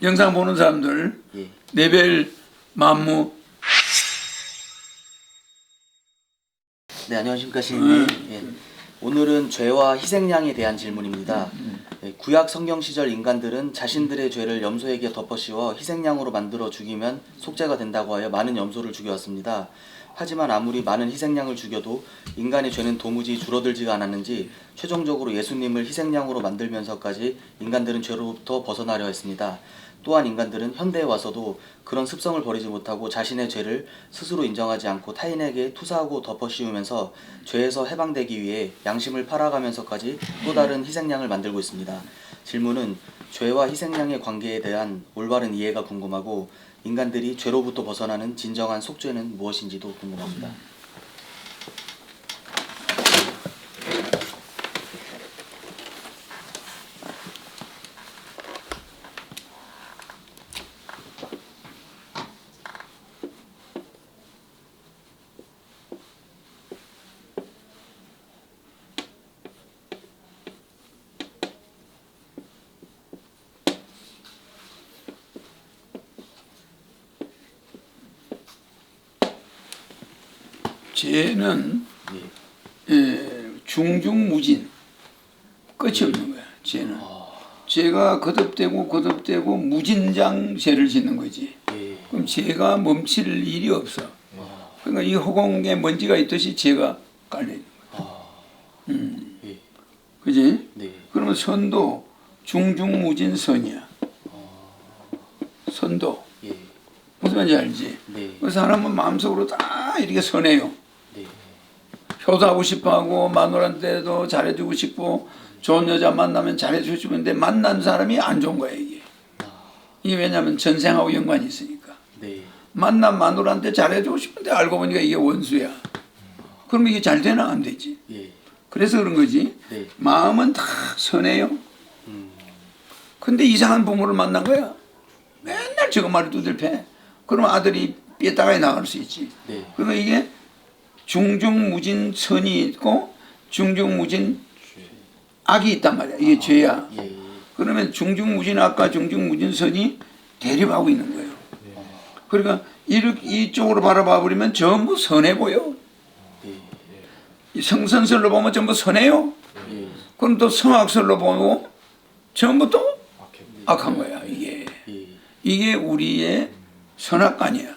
영상 보는 사람들 예. 레벨 만무. 네, 안녕하십니까 시인님. 예. 오늘은 죄와 희생양에 대한 질문입니다. 예, 구약 성경 시절 인간들은 자신들의 죄를 염소에게 덮어씌워 희생양으로 만들어 죽이면 속죄가 된다고 하여 많은 염소를 죽여왔습니다. 하지만 아무리 많은 희생양을 죽여도 인간의 죄는 도무지 줄어들지가 않았는지 최종적으로 예수님을 희생양으로 만들면서까지 인간들은 죄로부터 벗어나려 했습니다. 또한 인간들은 현대에 와서도 그런 습성을 버리지 못하고 자신의 죄를 스스로 인정하지 않고 타인에게 투사하고 덮어씌우면서 죄에서 해방되기 위해 양심을 팔아가면서까지 또 다른 희생양을 만들고 있습니다. 질문은 죄와 희생양의 관계에 대한 올바른 이해가 궁금하고 인간들이 죄로부터 벗어나는 진정한 속죄는 무엇인지도 궁금합니다. 죄는 중중무진, 끝이 없는 거야. 죄는 죄가 거듭되고 무진장 죄를 짓는 거지. 그럼 죄가 멈출 일이 없어. 그러니까 이 허공에 먼지가 있듯이 죄가 깔려 있는 거야. 그지? 그러면 선도 중중무진 선이야. 선도 무슨 말인지 알지? 그 사람은 마음속으로 다 이렇게 선해요. 효도하고 싶어하고 마누라한테도 잘해주고 싶고 좋은 여자 만나면 잘해주고 싶은데 만난 사람이 안 좋은 거야 이게. 이게 왜냐하면 전생하고 연관이 있으니까. 만난 마누라한테 잘해주고 싶은데 알고 보니까 이게 원수야. 그럼 이게 잘 되나? 안 되지. 그래서 그런 거지. 마음은 다 선해요. 근데 이상한 부모를 만난 거야. 맨날 저거 말을 두들패. 그러면 아들이 삐딱하게 나갈 수 있지. 그러면 이게 중중무진 선이 있고 중중무진 악이 있단 말이야. 이게 죄야. 그러면 중중무진 악과 중중무진 선이 대립하고 있는 거예요. 그러니까 이쪽으로 바라봐 버리면 전부 선해 보여. 성선설로 보면 전부 선해요. 그럼 또 성악설로 보고 전부 또 악한 거야. 이게 우리의 선악관이야.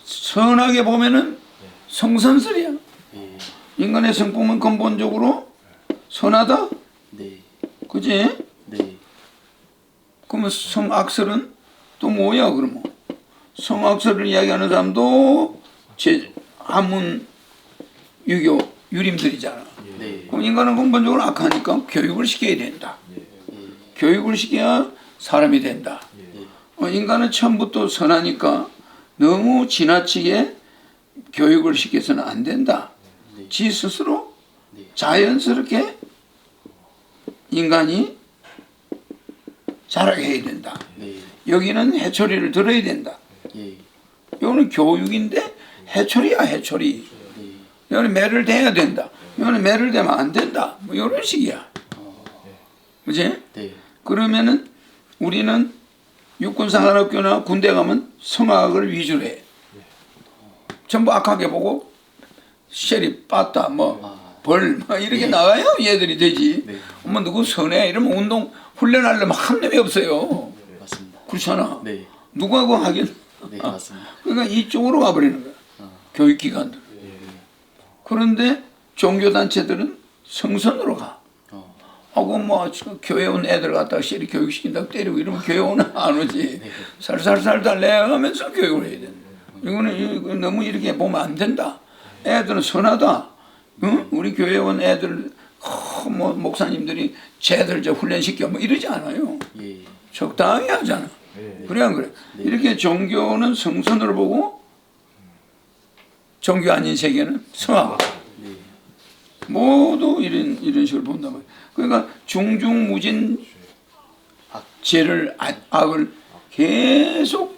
선하게 보면은 성선설이야. 인간의 성품은 근본적으로 선하다. 그지? 그러면 성악설은 또 뭐야? 그러면 성악설을 이야기하는 사람도 한문 유교 유림들이잖아. 그럼 인간은 근본적으로 악하니까 교육을 시켜야 된다. 교육을 시켜야 사람이 된다. 인간은 처음부터 선하니까 너무 지나치게 교육을 시켜서는 안 된다. 지 스스로 자연스럽게 인간이 자라게 해야 된다. 여기는 해초리를 들어야 된다. 이거는 교육인데 해초리야 해초리. 이거는 매를 대야 된다. 이거는 매를 대면 안 된다. 뭐 이런 식이야. 그치? 그러면은 우리는 육군사관학교나 군대 가면 성악을 위주로 해. 전부 악하게 보고 쉐리 빠따 벌 이렇게 나가요 얘들이 되지. 엄마 누구 선해 이러면 운동 훈련하려면 한 놈이 없어요. 그렇잖아. 누가 그거 하긴. 그러니까 이쪽으로 가버리는 거야. 교육기관들. 그런데 종교단체들은 성선으로 가. 하고 교회 온 애들 갖다가 쉐리 교육시킨다고 때리고 이러면 교회 오나 안 오지. 살살살 달래가면서 교육을 해야 된다. 이거는 너무 이렇게 보면 안 된다. 애들은 선하다. 응? 우리 교회 온 애들 목사님들이 쟤들 훈련시켜 이러지 않아요. 적당히 하잖아. 그래 안 그래? 이렇게 종교는 성선으로 보고 종교 아닌 세계는 성악. 모두 이런 식으로 본단 말이야. 그러니까 중중무진 죄를 악을 계속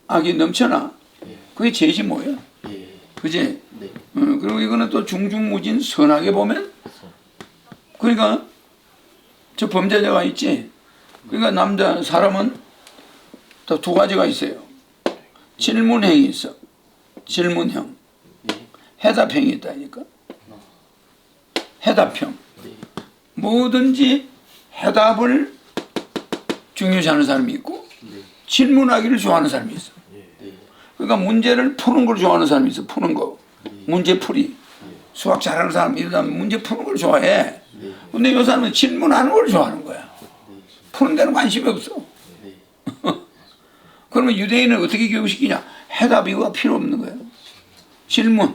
악이 넘쳐나. 그게 죄지 뭐야. 그지? 그리고 이거는 또 중중무진 선하게 보면 그러니까 저 범죄자가 있지. 그러니까 남자 사람은 또 두 가지가 있어요. 질문형이 있어. 질문형. 해답형이 있다니까. 해답형. 뭐든지 해답을 중요시하는 사람이 있고 질문하기를 좋아하는 사람이 있어. 그러니까 문제를 푸는 걸 좋아하는 사람이 있어. 푸는 거. 문제풀이. 수학 잘하는 사람 이러면 문제 푸는 걸 좋아해. 근데 이 사람은 질문하는 걸 좋아하는 거야. 푸는 데는 관심이 없어. 그러면 유대인은 어떻게 교육시키냐? 해답이가 필요 없는 거예요. 질문.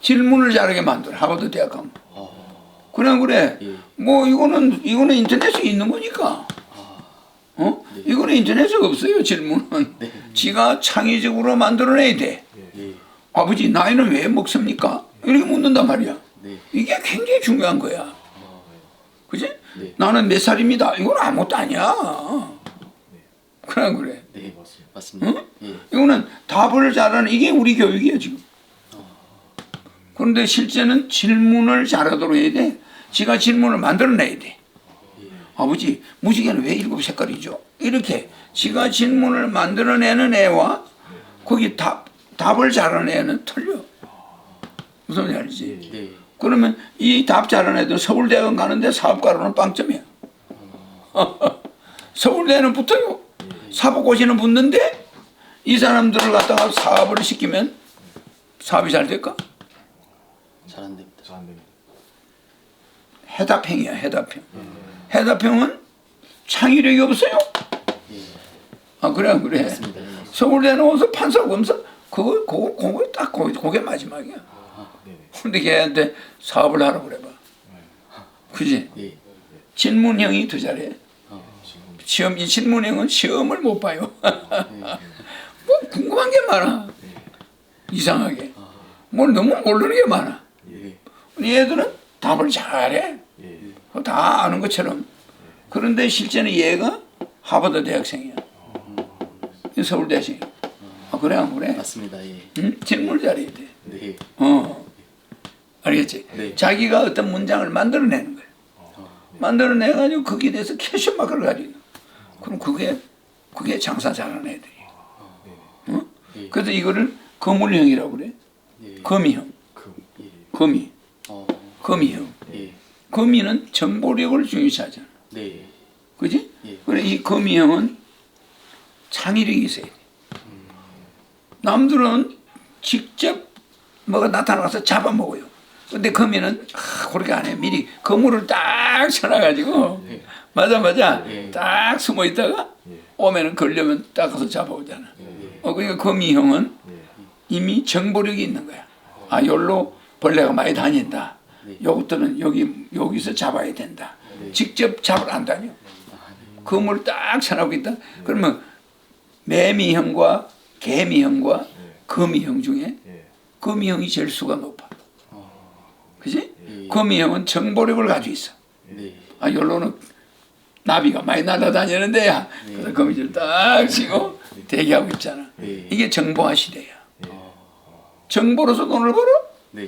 질문을 잘하게 만들어. 하버드 대학 가면. 그래. 뭐 이거는 인터넷에 있는 거니까. 이거는 인터넷에 없어요. 질문은. 지가 창의적으로 만들어내야 돼. 아버지 나이는 왜 먹습니까? 이렇게 묻는단 말이야. 이게 굉장히 중요한 거야. 그지? 나는 몇 살입니다. 이건 아무것도 아니야. 그래. 네, 맞습니다. 응? 이거는 답을 잘하는 이게 우리 교육이에요 지금. 그런데 실제는 질문을 잘하도록 해야 돼. 지가 질문을 만들어내야 돼. 아버지 무지개는 왜 7색깔이죠? 이렇게 지가 질문을 만들어내는 애와 거기 답을 잘하는 애는 틀려. 무슨 말인지 알지? 그러면 이 답 잘하는 애들 서울대학원 가는데 사업가로는 빵점이야. 서울대는 붙어요. 사법고시는 붙는데 이 사람들을 갖다가 사업을 시키면 사업이 잘 될까? 잘 안 됩니다. 해답형이야. 해답형. 해답형은 창의력이 없어요. 아 그래. 맞습니다. 서울대 나와서 판사 검사 그거 딱 그게 마지막이야. 근데 걔한테 사업을 하라고 그래봐. 그지? 질문형이 더 잘해. 이 질문형은 시험을 못 봐요. 뭐 궁금한 게 많아. 이상하게. 뭘 너무 모르는 게 많아. 얘들은 답을 잘해. 다 아는 것처럼. 그런데 실제는 얘가 하버드 대학생이야. 서울대생이야. 아 그래 안 그래? 맞습니다. 응? 질문을 잘해야 돼. 네. 알겠지? 자기가 어떤 문장을 만들어내는 거야. 만들어내가지고 거기에 대해서 캐셔마크를 가지고 있는 거야. 그럼 그게 장사 잘하는 애들이야. 그래서 이거를 거물형이라고 그래. 거미형. 거미형. 거미는 정보력을 중요시하잖아. 그지? 그래 이 거미형은 창의력이 있어야 돼. 남들은 직접 뭐가 나타나서 잡아먹어요. 근데 거미는 그렇게 안 해. 미리 거물을 딱 쳐놔가지고 맞아. 딱 숨어 있다가 오면은 걸려면 딱 가서 잡아오잖아. 그러니까 거미형은 이미 정보력이 있는 거야. 아, 여기로 벌레가 많이 다닌다. 요것들은 여기서 잡아야 된다. 직접 잡으러 안 다녀. 거물을 딱 쳐놓고 있다. 그러면 매미형과 개미형과 거미형 중에 거미형이 제일 수가 높아. 그지? 거미형은 정보력을 가지고 있어. 아, 여기로는 나비가 많이 날아다니는데야. 그래서 거미줄 딱 치고 대기하고 있잖아. 이게 정보화 시대야. 정보로서 돈을 벌어?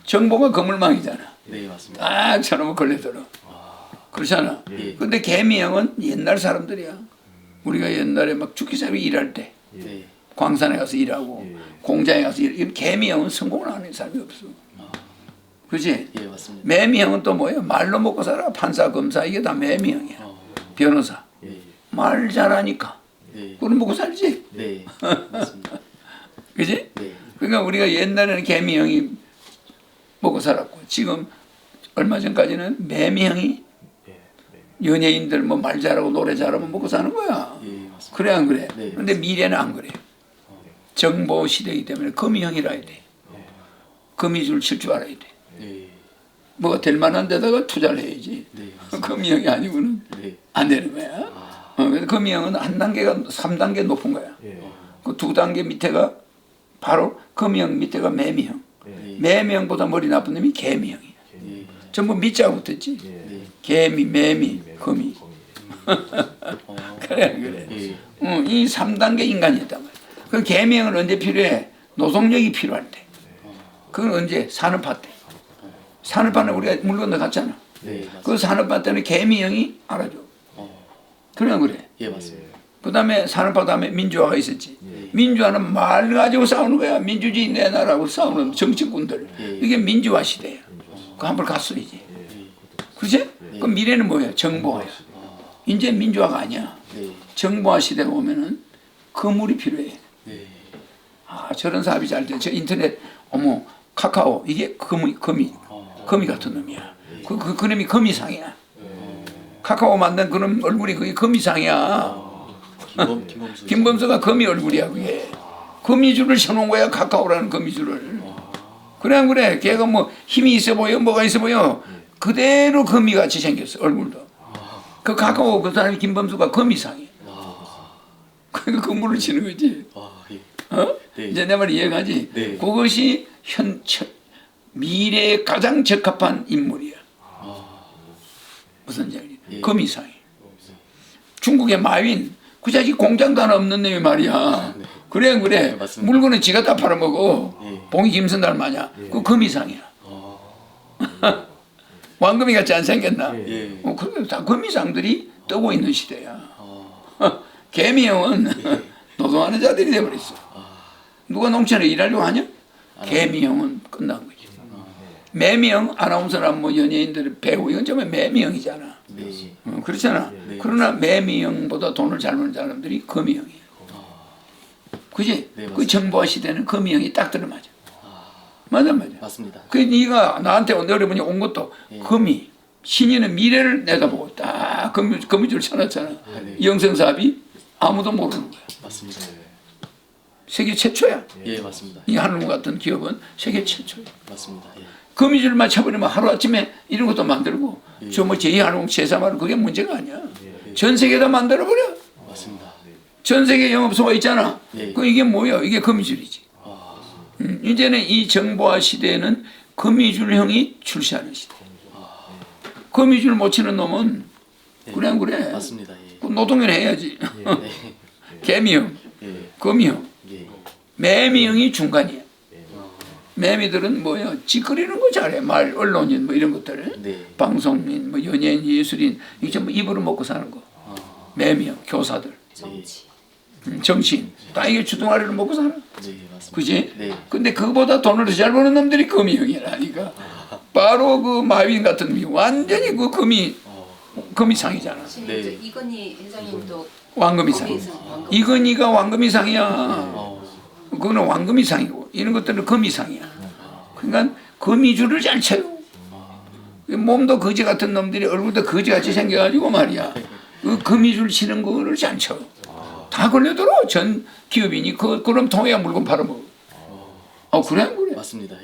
정보가 거물망이잖아. 맞습니다. 딱 쳐놓으면 걸려들어. 그렇잖아. 근데 개미형은 옛날 사람들이야. 우리가 옛날에 막 죽기 전에 일할 때 광산에 가서 일하고 공장에 가서 일하고 개미형은 성공을 하는 사람이 없어. 그렇지? 맞습니다. 매미형은 또 뭐예요? 말로 먹고 살아. 판사, 검사 이게 다 매미형이야. 변호사. 말 잘하니까. 그럼 먹고 살지. 맞습니다. 그지? 그러니까 우리가 옛날에는 개미형이 먹고 살았고 지금 얼마 전까지는 매미형이 연예인들 뭐 말 잘하고 노래 잘하면 먹고 사는 거야. 그래 안 그래? 그런데 미래는 안 그래. 정보 시대이기 때문에 거미형이라 해야 돼. 거미줄 칠 줄 알아야 돼. 뭐가 될 만한 데다가 투자를 해야지. 거미형이 아니고는 안 되는 거야. 그래서 거미형은 한 단계가 3단계 높은 거야. 그 2단계 밑에가 바로 거미형 밑에가 매미형. 매미형보다 머리 나쁜 놈이 개미형이야. 전부 밑자가 붙었지. 개미, 매미, 거미. 그래. 이 3단계 인간이었단 말이야. 그 개미형은 언제 필요해? 노동력이 필요할 때. 그건 언제? 산업화 때. 산업화는 우리가 물 건너 갔잖아. 그 산업화 때는 개미형이 알아줘. 그래. 예, 맞습니다. 그 다음에 산업화 다음에 민주화가 있었지. 민주화는 말 가지고 싸우는 거야. 민주주의 내 나라고 싸우는 정치꾼들. 이게 민주화 시대야. 그 한번 갔어야지. 그렇지? 그럼 미래는 뭐예요? 정보화야. 이제 민주화가 아니야. 정보화 시대가 오면은 거물이 필요해. 아, 저런 사업이 잘 돼. 저 인터넷, 어머, 카카오, 이게 거미 같은 놈이야. 그놈이 거미상이야. 카카오 만든 그런 얼굴이 그게 거미상이야. 김범수가 거미 얼굴이야, 그게. 거미줄을 쳐놓은 거야, 카카오라는 거미줄을. 그래, 안 그래? 걔가 뭐 힘이 있어 보여, 뭐가 있어 보여. 그대로 거미같이 생겼어, 얼굴도. 그 카카오 그 사람이 김범수가 거미상이야. 그러니까 건물을 치는 거지. 어? 이제 내 말 이해가지? 그것이 미래에 가장 적합한 인물이야. 무슨 얘기? 거미상이. 중국의 마윈, 그 자식 공장도 하나 없는 놈이 말이야. 그래. 물건은 지가 다 팔아먹어. 봉이 김선달 마냐. 그 거미상이야. 왕금이 같이 안 생겼나? 그래, 다 거미상들이 뜨고 있는 시대야. 개미형은 노동하는 자들이 돼버렸어. 누가 농촌에 일하려고 하냐? 개미형은 끝난 거지. 매미형, 아나운서나 뭐 연예인들, 배우, 이건 정말 매미형이잖아. 그렇잖아. 그러나 매미형보다 돈을 잘 버는 사람들이 거미형이야. 그지? 그 정보화 시대는 거미형이 딱 들어맞아. 맞아. 맞습니다. 그 네가 나한테 어려분이 온 것도 거미. 신인은 미래를 내다보고 딱 거미줄 쳐놨잖아. 영성사업이 아무도 모르는 거야. 맞습니다. 세계 최초야. 예, 맞습니다. 이 한국 같은 기업은 세계 최초야. 맞습니다. 거미줄만 쳐버리면 하루아침에 이런 것도 만들고 저 뭐 제2한국 제3한국 그게 문제가 아니야. 전 세계다 만들어버려. 맞습니다. 전 세계 영업소가 있잖아. 그 이게 뭐야? 이게 거미줄이지. 이제는 이 정보화 시대에는 거미줄형이 출시하는 시대. 거미줄 못 치는 놈은 그래 안 그래? 맞습니다. 그 노동요는 해야지. 개미형, 거미형, 매미형이 중간이야. 매미들은 뭐야? 짓거리는 거 잘해. 말, 언론인 뭐 이런 것들. 방송인, 뭐 연예인, 예술인 이게 전부 입으로 먹고 사는 거. 매미형, 교사들. 정치인. 다 이게 주둥아리를 먹고 살아. 그지? 근데 그거보다 돈을 더 잘 버는 놈들이 거미형이라니까. 바로 그 마윈 같은 놈이 완전히 그 거미상이잖아. 이건희 회장님도 왕거미상. 이건희가 왕거미상이야. 그거는 왕거미상이고 이런 것들은 거미상이야. 그러니까 거미줄을 잘 쳐요. 몸도 거지 같은 놈들이 얼굴도 거지같이 생겨가지고 말이야. 그 거미줄 치는 거를 잘 쳐. 다 걸려들어. 전 기업인이 그럼 통해야 물건 팔아먹어. 그래? 맞습니다.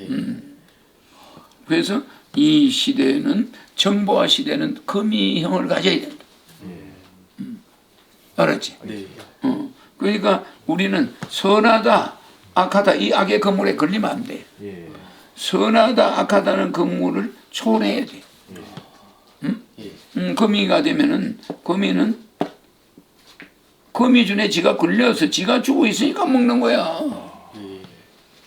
그래서 이 시대는 정보화 시대는 거미형을 가져야 된다. 알았지? 그러니까 우리는 선하다, 악하다 이 악의 건물에 걸리면 안 돼. 선하다, 악하다는 건물을 초월해야 돼. 거미가 되면은 거미는 거미줄에 지가 걸려서 지가 죽어 있으니까 먹는 거야.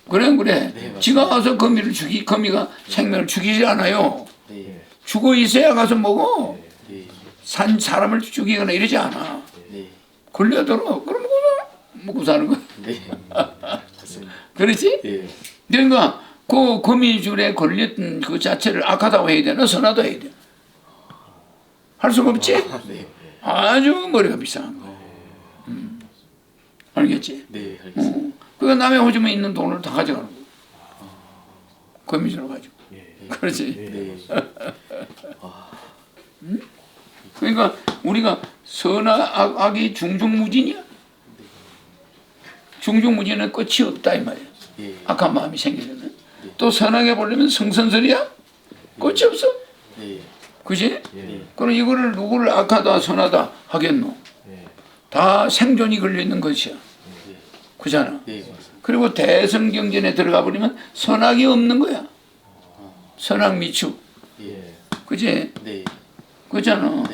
그래. 지가 가서 거미가 생명을 죽이지 않아요. 죽어 있어야 가서 먹어. 사람을 죽이거나 이러지 않아. 걸려들어. 그럼 먹고 사는 거야. 그렇지? 그러니까 그 거미줄에 걸렸던 그 자체를 악하다고 해야 되나 선하다고 해야 되나? 할 수가 없지? 아주 머리가 비싼 거. 알겠지? 네, 알겠습니다. 그러니까 남의 호주머니에 있는 돈을 다 가져가는 거야. 거미줄을 가지고. 그렇지? 그러니까 우리가 선악, 악이 중중무진이야. 중중무진은 끝이 없다 이 말이야. 악한 마음이 생기려면. 또 선하게 보려면 성선설이야. 끝이 없어. 그지? 그럼 이거를 누구를 악하다 선하다 하겠노? 다 생존이 걸려있는 것이야. 그잖아. 그리고 대성경전에 들어가 버리면 선악이 없는 거야. 선악 미축. 그지? 그잖아.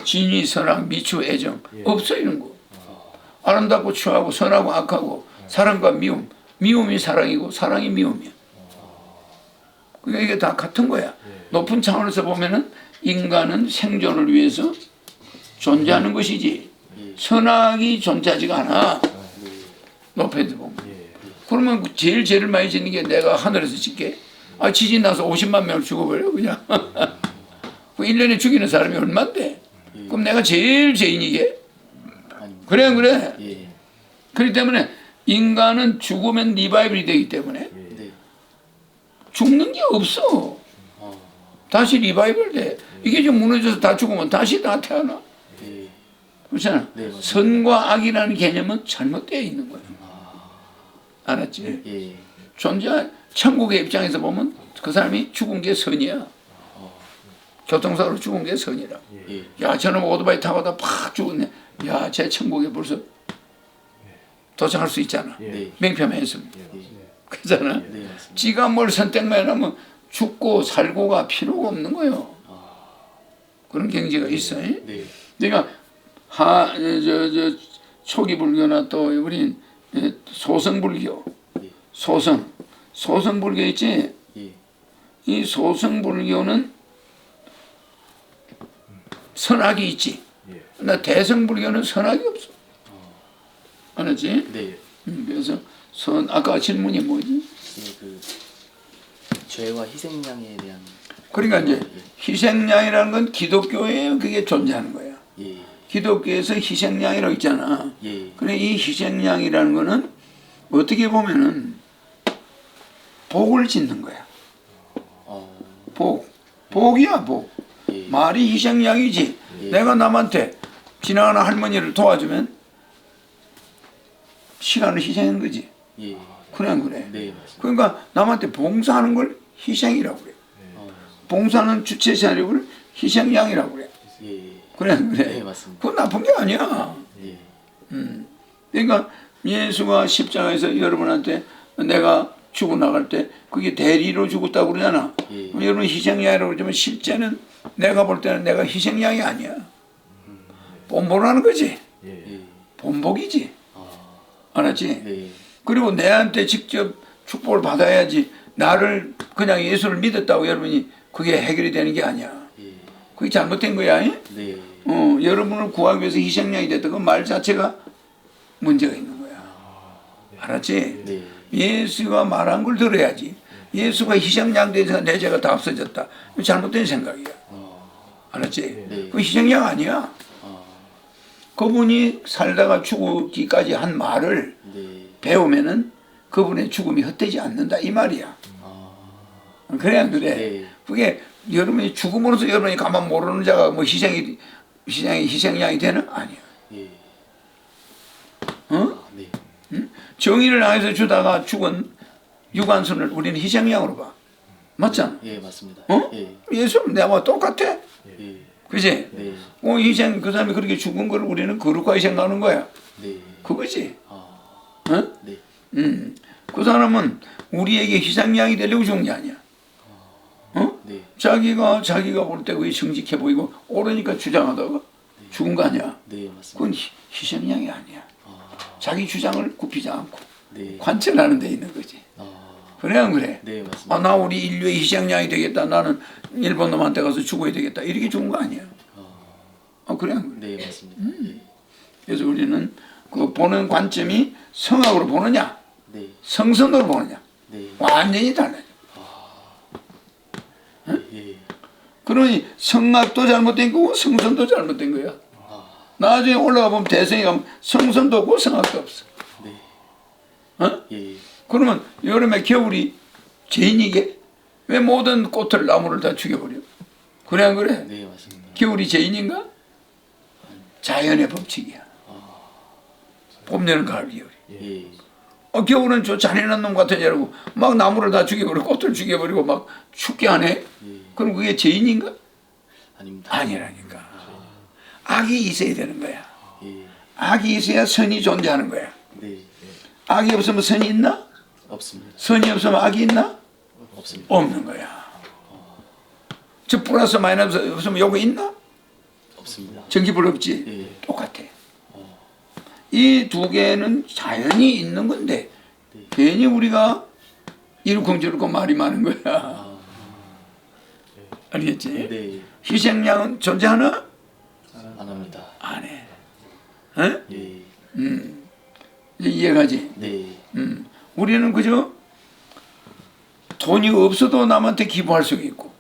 진위 선악 미축 애정. 없어 이런 거. 아름답고 추하고 선하고 악하고 사랑과 미움. 미움이 사랑이고 사랑이 미움이야. 그러니까 이게 다 같은 거야. 높은 차원에서 보면은 인간은 생존을 위해서 존재하는 것이지 선악이 존재하지가 않아. 높이도 보면. 그러면 제일 죄를 많이 짓는 게 내가 하늘에서 짓게? 아, 지진 나서 50만 명을 죽어버려 그냥. 그 1년에 죽이는 사람이 얼만데? 그럼 내가 제일 죄인이게? 그래 안 그래? 그렇기 때문에 인간은 죽으면 리바이벌이 되기 때문에 죽는 게 없어. 다시 리바이벌 돼. 이게 좀 무너져서 다 죽으면 다시 다 태어나. 그렇잖아. 선과 악이라는 개념은 잘못되어 있는 거야. 알았지? 존재, 천국의 입장에서 보면 그 사람이 죽은 게 선이야. 교통사고로 죽은 게 선이라. 야, 저놈 오토바이 타고 다 팍 죽었네. 야, 제 천국에 벌써 도착할 수 있잖아. 맹편했으면. 그잖아. 지가 뭘 선택만 하면 죽고 살고가 필요가 없는 거예요. 그런 경지가 있어요. 그러니까 초기 불교나 또 우리 소성 불교, 소성 불교 있지. 이 소성 불교는 선악이 있지. 나 대성 불교는 선악이 없어. 알았지? 그래서 아까 질문이 뭐지? 그 죄와 희생양에 대한. 그러니까 이제 희생양이라는 건 기독교에 그게 존재하는 거야. 기독교에서 희생양이라고 있잖아. 그래 이 희생양이라는 거는 어떻게 보면은 복을 짓는 거야. 복이야 복. 말이 희생양이지. 내가 남한테 지나가는 할머니를 도와주면 시간을 희생하는 거지. 그래 안 그래? 그러니까 남한테 봉사하는 걸 희생이라고 그래. 봉사하는 주체 자력을 희생양이라고 그래. 그래 안 그래? 그건 나쁜 게 아니야. 그러니까 예수가 십자가에서 여러분한테 내가 죽어나갈 때 그게 대리로 죽었다고 그러잖아. 여러분 희생양이라고 그러지만 실제는 내가 볼 때는 내가 희생양이 아니야. 본보라는 거지. 본복이지. 알았지? 그리고 내한테 직접 축복을 받아야지 나를 그냥 예수를 믿었다고 여러분이 그게 해결이 되는 게 아니야. 그게 잘못된 거야. 여러분을 구하기 위해서 희생양이 됐다. 그 말 자체가 문제가 있는 거야. 알았지? 예수가 말한 걸 들어야지. 예수가 희생양 돼서 내 죄가 다 없어졌다. 잘못된 생각이야. 알았지? 그 희생양 아니야. 그분이 살다가 죽기까지 한 말을 배우면은 그분의 죽음이 헛되지 않는다 이 말이야. 그래 안 그래? 그게 여러분이 죽음으로써 여러분이 가만 모르는 자가 뭐 희생양이 되는 아니야. 응? 정의를 향해서 주다가 죽은 유관순을 우리는 희생양으로 봐. 맞잖아. 맞습니다. 예수는 내와 똑같아. 그지? 희생 그 사람이 그렇게 죽은 걸 우리는 거룩하게 생각하는 거야. 그거지. 그 사람은 우리에게 희생양이 되려고 죽은 게 아니야. 자기가 볼 때 그게 정직해 보이고 옳으니까 주장하다가 죽은 거 아니야. 그건 희생양이 아니야. 자기 주장을 굽히지 않고 관철하는 데 있는 거지. 그래 안 그래? 나 우리 인류의 희생양이 되겠다. 나는 일본 놈한테 가서 죽어야 되겠다. 이렇게 죽은 거 아니야. 그래 안 그래? 맞습니다. 그래서 우리는 그 보는 관점이 성악으로 보느냐, 성선으로 보느냐, 완전히 달라요. 그러니 성악도 잘못된 거고 성선도 잘못된 거야. 나중에 올라가 보면 대성에 가면 성선도 없고 성악도 없어. 그러면 여름에 겨울이 죄인이게? 왜 모든 꽃을 나무를 다 죽여버려? 그래 안 그래? 맞습니다. 겨울이 죄인인가? 자연의 법칙이야. 봄, 여름, 가을, 겨울이. 겨울은 저 잔인한 놈 같은 애라고 막 나무를 다 죽여버리고 꽃을 죽여버리고 막 춥게 하네? 그럼 그게 죄인인가? 아닙니다. 아니라니까. 악이 있어야 되는 거야. 악이 있어야 선이 존재하는 거야. 악이 없으면 선이 있나? 없습니다. 선이 없으면 악이 있나? 없습니다. 없는 거야. 저 플러스 마이너스 없으면 요거 있나? 없습니다. 전기불 없지? 똑같아. 이 두 개는 자연이 있는 건데 괜히 우리가 이룩쿵저룩쿵 말이 많은 거야. 알겠지? 희생양은 존재하나? 안 합니다. 안 해. 어? 예. 이제 이해가지? 네. 우리는 그저 돈이 없어도 남한테 기부할 수 있고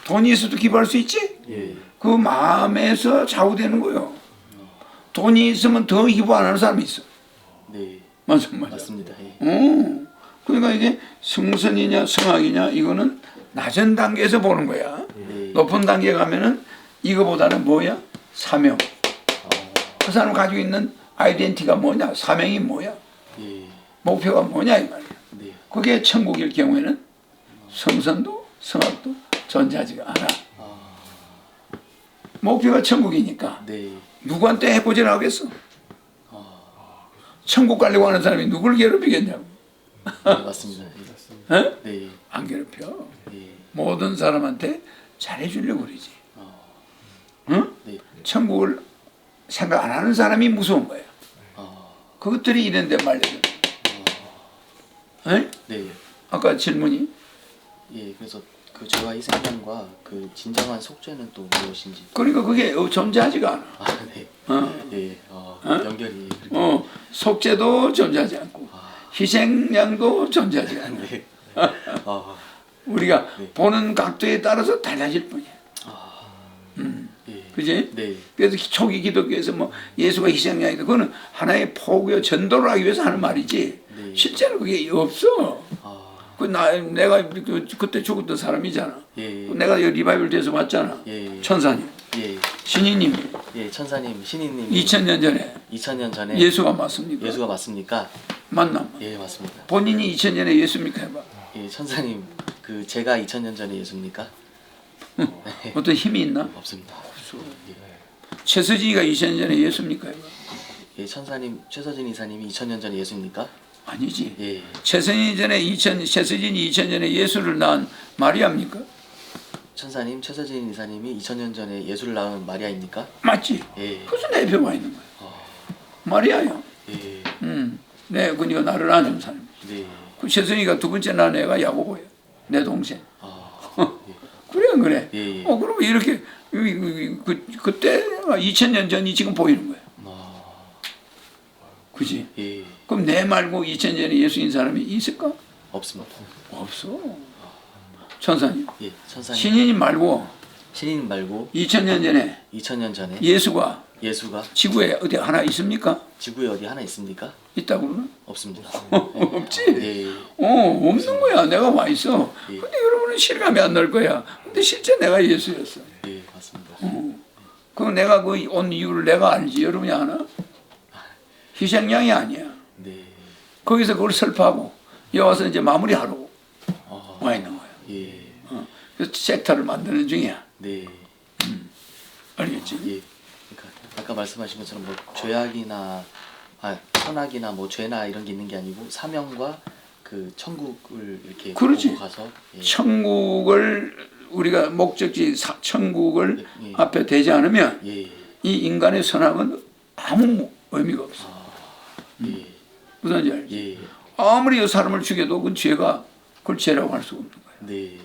돈이 있어도 기부할 수 있지? 예. 그 마음에서 좌우되는 거요. 돈이 있으면 더 기부 안 하는 사람이 있어. 네. 맞아. 맞습니다. 예. 그러니까 이게 성선이냐 성악이냐 이거는 낮은 단계에서 보는 거야. 네. 높은 단계에 가면은 이거보다는 뭐야? 사명. 그 사람 가지고 있는 아이덴티티가 뭐냐? 사명이 뭐야? 예. 목표가 뭐냐 이 말이야. 네. 그게 천국일 경우에는 성선도 성악도 존재하지가 않아. 목표가 천국이니까 네. 누구한테 해코지를 하겠어? 천국 가려고 하는 사람이 누굴 괴롭히겠냐고. 네, 맞습니다. 예. 어? 네. 안 괴롭혀. 예. 모든 사람한테 잘해주려고 그러지. 응? 네. 천국을 생각 안 하는 사람이 무서운 거야. 아. 그것들이 이런데 말려져. 에? 네. 아까 질문이 예. 그래서 그 죄와 희생양과 그 진정한 속죄는 또 무엇인지. 그러니까 그게 존재하지가 않아. 아, 네. 어. 예. 연결이 그렇게. 속죄도 존재하지 않고 희생양도 존재하지 않아. 네. 우리가 네. 보는 각도에 따라서 달라질 뿐이야. 예. 그지? 네. 그래서 초기 기독교에서 뭐 예수가 희생양이다. 그거는 하나의 포교 전도를 하기 위해서 하는 말이지. 네. 실제로 그게 없어. 내가 그때 죽었던 사람이잖아. 예. 내가 리바이벌 돼서 봤잖아. 예. 천사님, 예. 신이님이 예. 천사님, 신인님. 2000년 전에 2000년 전에 예수가 맞습니까? 예수가 맞습니까? 맞나? 예, 맞습니다. 본인이 2000년에 예수입니까? 해봐. 예, 천사님, 그 제가 2000년 전에 예수입니까? 어떤 힘이 있나? 없습니다. 최서진이가 2000년 전에 예수입니까? 해봐. 예, 천사님, 최서진 이사님이 2000년 전에 예수입니까? 아니지. 예. 최서진이 2000년 전에 예수를 낳은 마리아입니까? 천사님, 최서진 이사님이 2000년 전에 예수를 낳은 마리아입니까? 맞지? 예. 그래서 내 옆에 와 있는 거야. 마리아야. 예. 네, 그니까 나를 낳아준 사람. 네. 그 최선이가 두 번째 낳은 애가 야고보야. 내 동생. 예. 그래 안 그래? 예, 예. 그러면 이렇게 그때 2000년 전이 지금 보이는 거야. 그지? 예. 그럼 내 말고 2000년 전에 예수인 사람이 있을까? 없습니다. 없어. 천사님. 예, 천사님. 신인님 말고 신인 말고 2000년 전에 2000년 전에 예수가 예수가 지구에 어디 하나 있습니까? 지구에 어디 하나 있습니까? 있다고 그러나? 없습니다. 없지? 예. 없는 거야. 내가 와 있어. 예. 근데 여러분은 실감이 안 날 거야. 근데 실제 내가 예수였어. 예, 맞습니다. 그럼 내가 그 온 이유를 내가 알지. 여러분이 아나? 희생양이 아니야. 네. 거기서 그걸 설파하고 여기 와서 이제 마무리하라고 아, 와 있는 거야. 예. 그래서 섹터를 만드는 중이야. 네. 알겠지? 예. 그러니까 아까 말씀하신 것처럼 뭐 죄악이나 선악이나 뭐 죄나 이런 게 있는 게 아니고 사명과 그 천국을 이렇게 그렇지. 보고 가서 예. 천국을 우리가 목적지 천국을 예. 앞에 대지 않으면 예. 이 인간의 선악은 아무 의미가 없어. 예. 무슨지 알지? 예. 아무리 이 사람을 죽여도 그 죄가 그걸 죄라고 할 수 없는 거야. 네.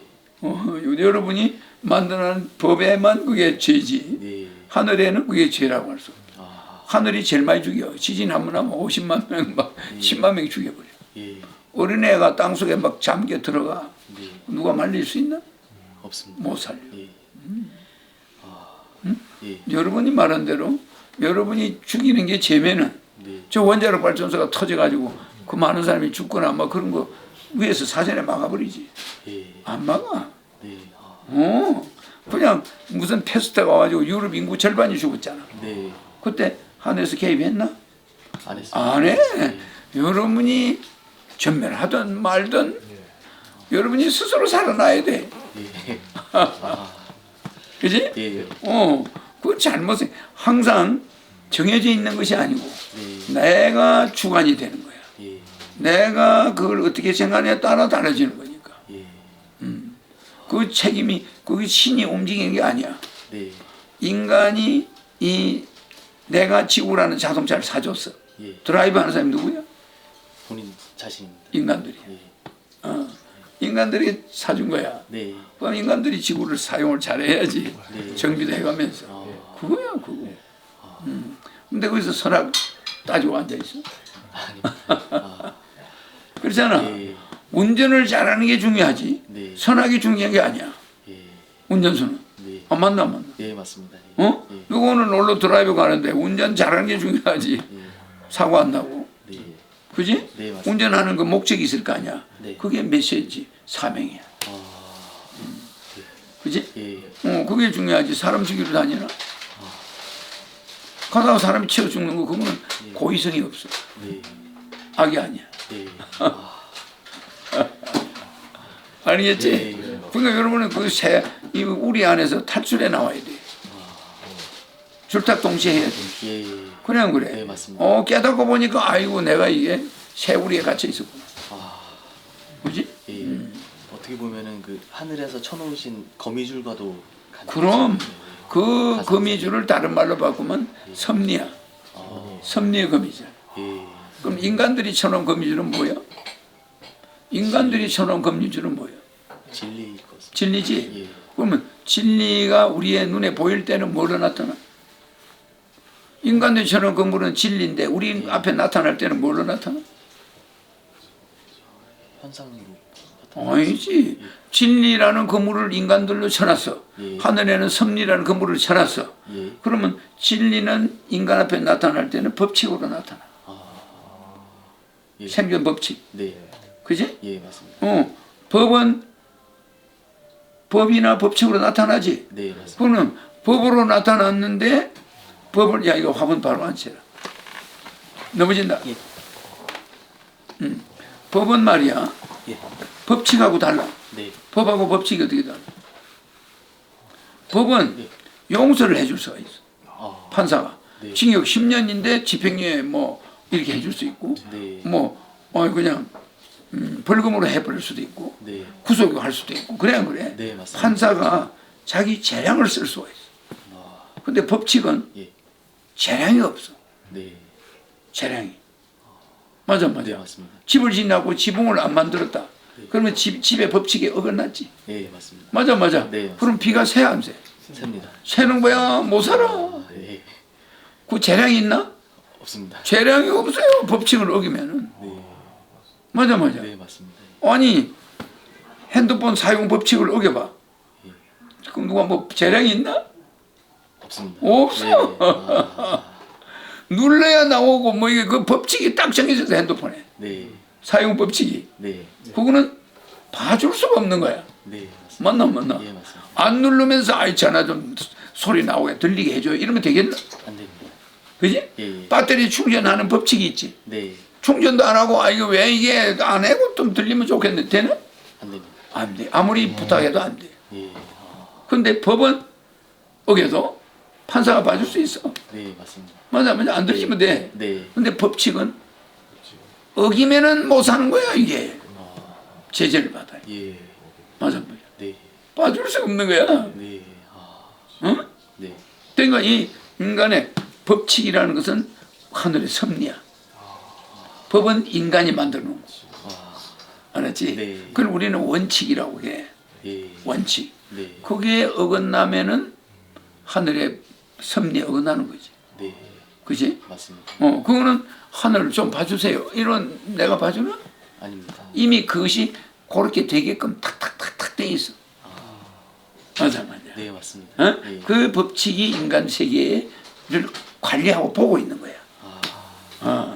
여러분이 만드는 법에만 그게 죄지. 네. 하늘에는 그게 죄라고 할 수 없어. 아. 하늘이 제일 많이 죽여. 지진 한 번 하면 50만 명, 막 10만 명 죽여버려. 예. 어린애가 땅속에 막 잠겨 들어가. 네. 누가 말릴 수 있나? 없습니다. 못 살려. 예. 예. 여러분이 말한 대로 여러분이 죽이는 게 죄면은 네. 저 원자력 발전소가 터져가지고 그 많은 사람이 죽거나 막 그런 거 위에서 사전에 막아버리지. 예. 안 막아. 네. 아. 그냥 무슨 패스트가 와가지고 유럽 인구 절반이 죽었잖아. 네. 그때 하늘에서 개입했나? 안 했습니다. 안 해. 여러분이 전멸하든 말든 여러분이 스스로 살아나야 돼. 예. 그지? 예. 그 잘못은 항상 정해져 있는 것이 아니고 네. 내가 주관이 되는 거야. 예. 내가 그걸 어떻게 생각하냐에 따라 달라지는 거니까. 예. 그 책임이 그게 신이 움직이는 게 아니야. 네. 인간이 이 내가 지구라는 자동차를 사줬어. 예. 드라이브 하는 사람이 누구야? 본인 자신입니다. 인간들이. 예. 인간들이 사준 거야. 네. 그럼 인간들이 지구를 사용을 잘해야지. 네. 정비도 해가면서. 그거야 그거. 근데 거기서 선악 따지고 앉아있어. 그렇잖아. 네. 운전을 잘하는 게 중요하지. 네. 선악이 중요한 게 아니야. 예. 운전수는. 네. 안 맞나 안 맞나. 예, 맞습니다. 예. 어? 예. 누구는 놀러 드라이브 가는데 운전 잘하는 게 중요하지. 사고 안 나고. 네. 그지? 네, 맞습니다. 운전하는 그 목적이 있을 거 아니야. 네. 그게 메시지, 사명이야. 그지? 예. 그게 중요하지. 사람 죽이러 다니나? 가다가 사람이 치워 죽는 거 그거는 고의성이 없어. 네. 악이 아니야. 네. 아니겠지? 예. 그러니까 여러분은 이 우리 안에서 탈출해 나와야 돼. 줄탁 동시에 해야 돼. 예. 그래 안 그래? 네, 맞습니다. 깨닫고 보니까 아이고 내가 이게 새우리에 갇혀 있었구나. 그지? 예. 어떻게 보면은 그 하늘에서 쳐놓으신 거미줄과도 같은 그럼 것이죠. 그 가슴. 거미줄을 다른 말로 바꾸면 섭리야. 섭리의 거미줄. 예. 그럼 인간들이 쳐놓은 거미줄은 뭐야? 인간들이 쳐놓은 거미줄은 뭐야? 진리일 것. 진리지? 예. 그러면 진리가 우리의 눈에 보일 때는 뭐로 나타나? 인간들이 쳐놓은 건물은 진리인데 우리 앞에 나타날 때는 뭐로 나타나? 현상으로. 아니지. 진리라는 건물을 인간들로 쳐놨어. 예. 하늘에는 섭리라는 건물을 쳐놨어. 예. 그러면 진리는 인간 앞에 나타날 때는 법칙으로 나타나. 예. 생존 법칙. 네. 그지? 예, 맞습니다. 법은 법이나 법칙으로 나타나지. 네, 맞습니다. 그거는 법으로 나타났는데 법을 야 이거 화분 바로 앉혀라. 넘어진다. 예. 법은 말이야. 예. 법칙하고 달라. 네. 법하고 법칙이 어떻게 달라? 법은 네. 용서를 해줄 수가 있어. 판사가. 네. 징역 10년인데 집행유예 뭐 이렇게 해줄 수 있고 네. 뭐 그냥 벌금으로 해버릴 수도 있고 네. 구속할 수도 있고 그래 안 그래? 네, 맞습니다. 판사가 자기 재량을 쓸 수가 있어. 근데 법칙은 예. 재량이 없어. 네. 재량이. 맞아. 네, 맞습니다. 집을 짓냐고 지붕을 안 만들었다. 그러면 집의 법칙에 어긋났지. 예, 맞습니다. 맞아. 네, 맞습니다. 그럼 비가 새 안 새? 셉니다. 새는 뭐야? 못 살아. 예. 그 재량이 있나? 없습니다. 재량이 없어요. 법칙을 어기면은. 네. 맞아. 네, 맞습니다. 아니 핸드폰 사용 법칙을 어겨봐. 그럼 누가 뭐 재량이 있나? 없습니다. 없어. 네. 눌러야 나오고 뭐 이게 그 법칙이 딱 정해져서 핸드폰에 네. 사용 법칙이. 네. 그거는 봐줄 수가 없는 거야. 네, 맞습니다. 맞나? 예, 맞습니다. 안 누르면서 아이 전화 좀 소리 나오게 들리게 해줘. 이러면 되겠나? 안 됩니다. 그지? 예. 배터리 충전하는 법칙이 있지. 네. 충전도 안 하고 이거 왜 이게 안 하고 좀 들리면 좋겠는데 되나? 안 됩니다. 안 돼. 아무리 부탁해도 안 돼. 예. 근데 법은 어겨도 판사가 봐줄 수 있어. 네, 맞습니다. 맞아. 안 들리면 돼. 네. 근데 법칙은 어기면은 못 사는 거야 이게. 제재를 받아요. 예. 맞아. 네. 봐줄 수 없는 거야. 네. 응? 네. 그러니까 이 인간의 법칙이라는 것은 하늘의 섭리야. 법은 인간이 만들어 놓은 거. 알았지? 네. 그걸 우리는 원칙이라고 해. 예. 원칙. 네. 거기에 어긋나면은 하늘의 섭리에 어긋나는 거지. 네. 그지? 맞습니다. 그거는 하늘을 좀 봐주세요. 이런 내가 봐주나? 아닙니다. 이미 그것이 그렇게 되게끔 탁탁탁탁 돼 있어. 맞아. 네, 맞습니다. 어? 예. 그 법칙이 인간 세계를 관리하고 보고 있는 거야.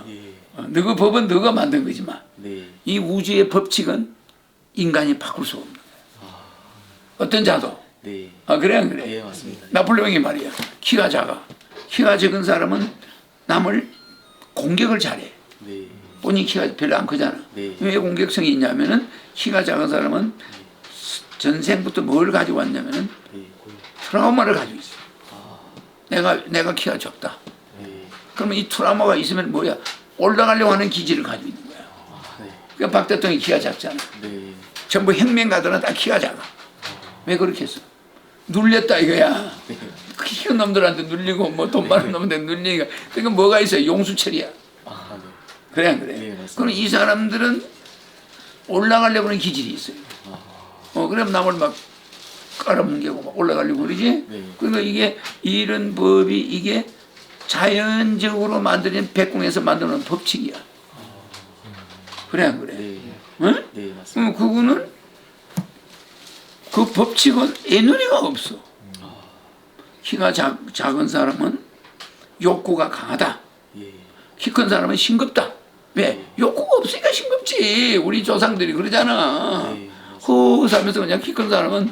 예. 너그 법은 너가 만든 거지만 네. 이 우주의 법칙은 인간이 바꿀 수 없는 거야. 어떤 자도. 네. 그래 안 그래? 예, 맞습니다. 나폴레옹이 말이야. 키가 작아. 키가 작은 사람은 남을 공격을 잘해. 네. 본인 키가 별로 안 크잖아. 네. 왜 공격성이 있냐면은 키가 작은 사람은 전생부터 뭘 가지고 왔냐면은 네. 트라우마를 가지고 있어. 내가 키가 적다. 네. 그러면 이 트라우마가 있으면 뭐야? 올라가려고 하는 기질을 가지고 있는 거야. 네. 그러니까 박 대통령이 키가 작잖아. 네. 전부 혁명가들은 다 키가 작아. 왜 그렇게 했어? 눌렸다 이거야. 큰 놈들한테 눌리고 뭐 돈 많은 놈한테 눌리니까. 그러니까 뭐가 있어요? 용수철이야. 네. 그래 안 그래? 네, 맞습니다. 그럼 이 사람들은 올라가려고 하는 기질이 있어요. 그럼 남을 막 깔아뭉개고 막 올라가려고 그러지. 네. 그러니까 이게 이런 법이 이게 자연적으로 만들어진 백궁에서 만드는 법칙이야. 그래 안 그래? 네. 응? 네, 맞습니다. 그거는 그 법칙은 애누리가 없어. 키가 작은 사람은 욕구가 강하다. 예. 키 큰 사람은 싱겁다. 왜? 욕구가 없으니까 싱겁지. 우리 조상들이 그러잖아. 네. 허 살면서 그냥 키 큰 사람은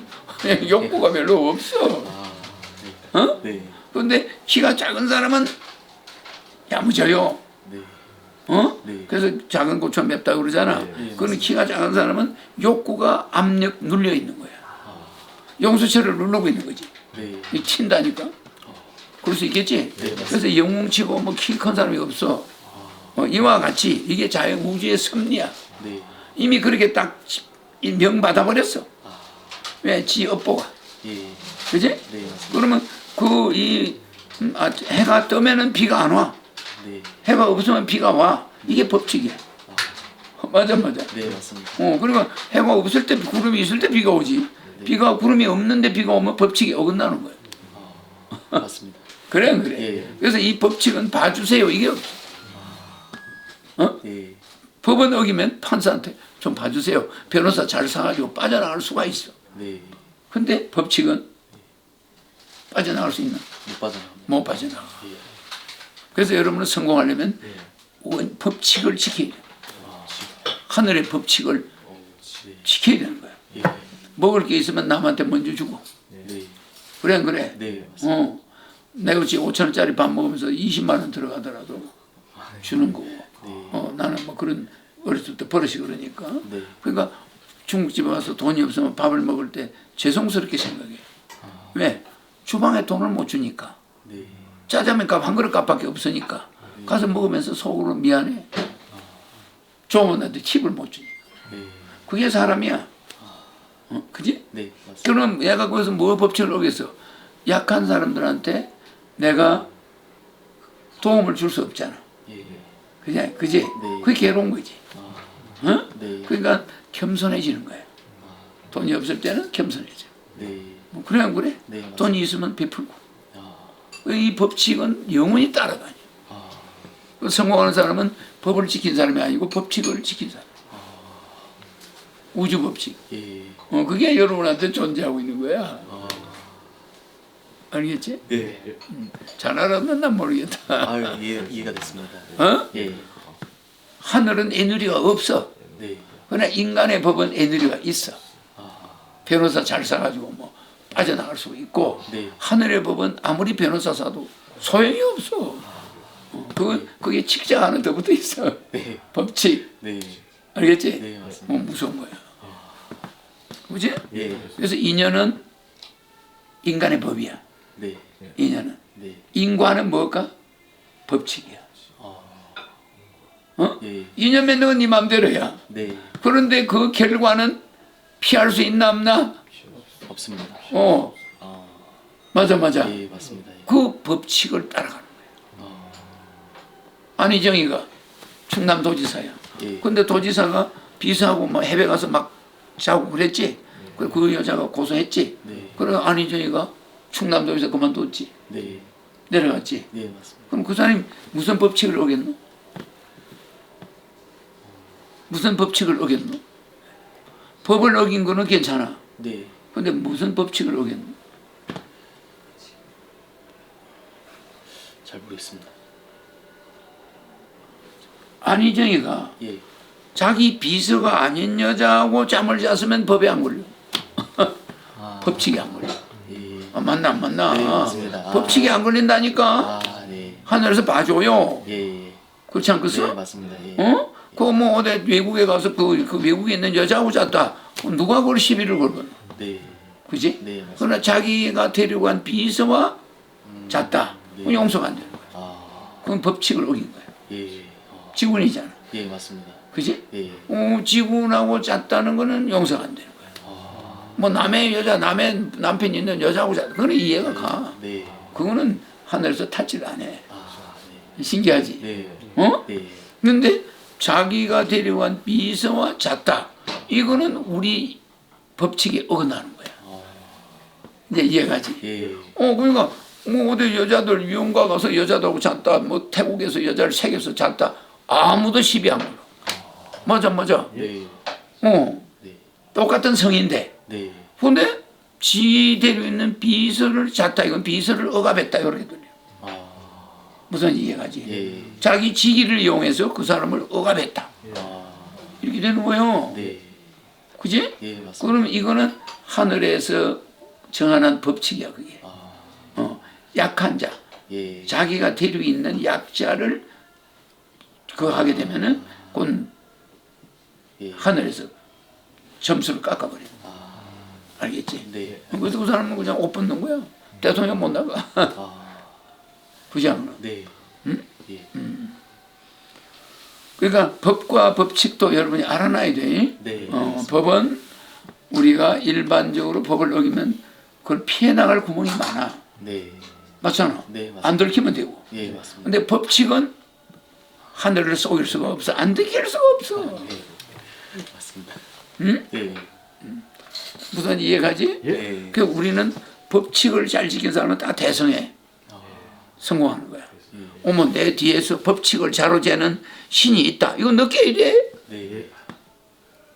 욕구가 별로 없어. 아, 네. 어? 네. 그런데 키가 작은 사람은 야무져요. 네. 어? 네. 그래서 작은 고추 맵다 그러잖아. 네, 그거는 키가 작은 사람은 욕구가 압력 눌려 있는 거야. 용수철을 누르고 있는 거지. 네. 이 친다니까. 그럴 수 있겠지. 그래서 영웅치고 뭐 키 큰 사람이 없어. 이와 같이 이게 자연 우주의 섭리야. 네. 이미 그렇게 딱 명 받아버렸어. 왜? 지 업보가. 예. 그지? 네, 맞습니다. 그러면 해가 뜨면은 비가 안 와. 네. 해가 없으면 비가 와. 이게 법칙이야. 맞아. 네, 맞습니다. 그러니까 해가 없을 때 구름이 있을 때 비가 오지. 비가 구름이 없는데 비가 오면 법칙이 어긋나는 거야. 맞습니다. 그래. 예. 그래서 이 법칙은 봐주세요. 이게 없어. 예. 법은 어기면 판사한테 좀 봐주세요. 변호사 잘 사가지고 빠져나갈 수가 있어. 네. 근데 법칙은 빠져나갈 수 있나? 못 빠져나갑니다. 못 빠져나가. 예. 그래서 여러분은 성공하려면 법칙을 지켜야 돼. 하늘의 법칙을 네. 지켜야 되는 거야. 예. 먹을 게 있으면 남한테 먼저 주고. 네. 그래 안 그래? 네, 맞습니다. 내가 지금 5,000원짜리 밥 먹으면서 20만 원 들어가더라도 주는 거고. 나는 뭐 그런 어렸을 때 버릇이 그러니까. 네. 그러니까 중국집에 가서 돈이 없으면 밥을 먹을 때 죄송스럽게 생각해. 왜? 주방에 돈을 못 주니까. 네. 짜장면 값 한 그릇 값밖에 없으니까. 가서 먹으면서 속으로 미안해. 좋으면 나한테 팁을 못 주니까. 네. 그게 사람이야. 그지? 네, 맞습니다. 그럼 얘가 거기서 뭐 법칙을 어겼어? 약한 사람들한테 내가 도움을 줄 수 없잖아. 예. 그지? 네. 그게 괴로운 거지. 어? 네. 그러니까 겸손해지는 거야. 돈이 없을 때는 겸손해져. 네. 뭐 그래 안 그래? 네, 맞습니다. 돈이 있으면 베풀고. 아. 이 법칙은 영원히 따라다녀. 성공하는 사람은 법을 지킨 사람이 아니고 법칙을 지킨 사람. 우주 법칙. 예. 그게 여러분한테 존재하고 있는 거야. 알겠지? 예. 잘 알았는 난 모르겠다. 아유, 이해가 됐습니다. 어? 예. 하늘은 애누리가 없어. 네. 그러나 인간의 법은 애누리가 있어. 변호사 잘 사가지고 뭐 빠져나갈 수 있고 네. 하늘의 법은 아무리 변호사 사도 소용이 없어. 그게 칙자 하는 데부터 있어. 네. 법칙. 네. 알겠지? 네, 맞습니다. 무서운 거야. 그지? 예. 그래서 인연은 인간의 법이야. 네. 인연은. 네. 인과는 뭘까? 법칙이야. 예. 인연 맺는 건 네 맘대로야. 네. 그런데 그 결과는 피할 수 있나 없나? 없습니다. 맞아. 예, 맞습니다. 예. 그 법칙을 따라가는 거야. 안희정이가 충남도지사야. 예. 근데 도지사가 비서하고 뭐 해외 가서 막 자고 그랬지. 그 여자가 고소했지. 네. 그래서 안희정이가 충남도지사 그만뒀지. 네. 내려갔지. 네, 맞습니다. 그럼 그 사람이 무슨 법칙을 어겼노? 무슨 법칙을 어겼노? 법을 어긴 거는 괜찮아. 네. 근데 무슨 법칙을 어겼노? 잘 모르겠습니다. 안희정이가 예. 자기 비서가 아닌 여자하고 잠을 잤으면 법에 안 걸려. 법칙이 안 걸려. 예. 맞나 안 맞나? 네, 맞습니다. 법칙이 안 걸린다니까. 네. 하늘에서 봐줘요. 예. 그렇지 않겠어? 네, 맞습니다. 예. 그거 뭐 어디 외국에 가서 그 외국에 있는 여자하고 잤다. 누가 그걸 시비를 걸거나. 네. 그지? 네, 맞습니다. 그러나 자기가 데리고 간 비서와 잤다. 네. 그건 용서가 안 되는 거야. 그건 법칙을 어긴 거야. 예. 지군이잖아. 예, 맞습니다. 그지? 예. 지군하고 잤다는 거는 용서가 안 되는 거야. 뭐 남의 여자, 남의 남편이 있는 여자하고 잤다. 그건 이해가 가. 네. 그거는 하늘에서 타치를 안 해. 네. 신기하지? 네. 어? 네. 근데 자기가 데려간 비서와 잤다. 이거는 우리 법칙에 어긋나는 거야. 이제 이해가지? 예. 그러니까 뭐 어디 여자들 미용가 가서 여자들하고 잤다, 뭐 태국에서 여자를 새겨서 잤다, 아무도 시비 안 걸어. 맞아. 네. 네. 네. 똑같은 성인데. 네. 근데 지 데리고 있는 비서를 잤다, 이건 비서를 억압했다, 이렇게 들려. 무슨 이해가지? 예. 자기 직위를 이용해서 그 사람을 억압했다. 이렇게 되는 거예요. 네. 그지? 예, 맞습니다. 그러면 이거는 하늘에서 정하는 법칙이야, 그게. 약한 자, 예. 자기가 데리고 있는 약자를 그거 하게 되면은 그건 예. 하늘에서 점수를 깎아버려. 알겠지? 네. 그래서 그 사람은 그냥 옷 벗는 거야. 대통령 못 나가. 그지 않나? 네. 예. 그러니까 법과 법칙도 여러분이 알아놔야 돼. 네. 법은 우리가 일반적으로 법을 어기면 그걸 피해 나갈 구멍이 많아. 네. 맞잖아. 네, 맞습니다. 안 들키면 되고. 예, 맞습니다. 근데 법칙은 하늘을 속일 수가 없어. 안 들킬 수가 없어. 네. 맞습니다. 응? 예. 무슨 이해가지? 예. 그 우리는 법칙을 잘 지킨 사람은 다 대성해. 성공하는 거야. 어머, 내 뒤에서 법칙을 자로재는 신이 있다. 이거 느껴야 돼. 네.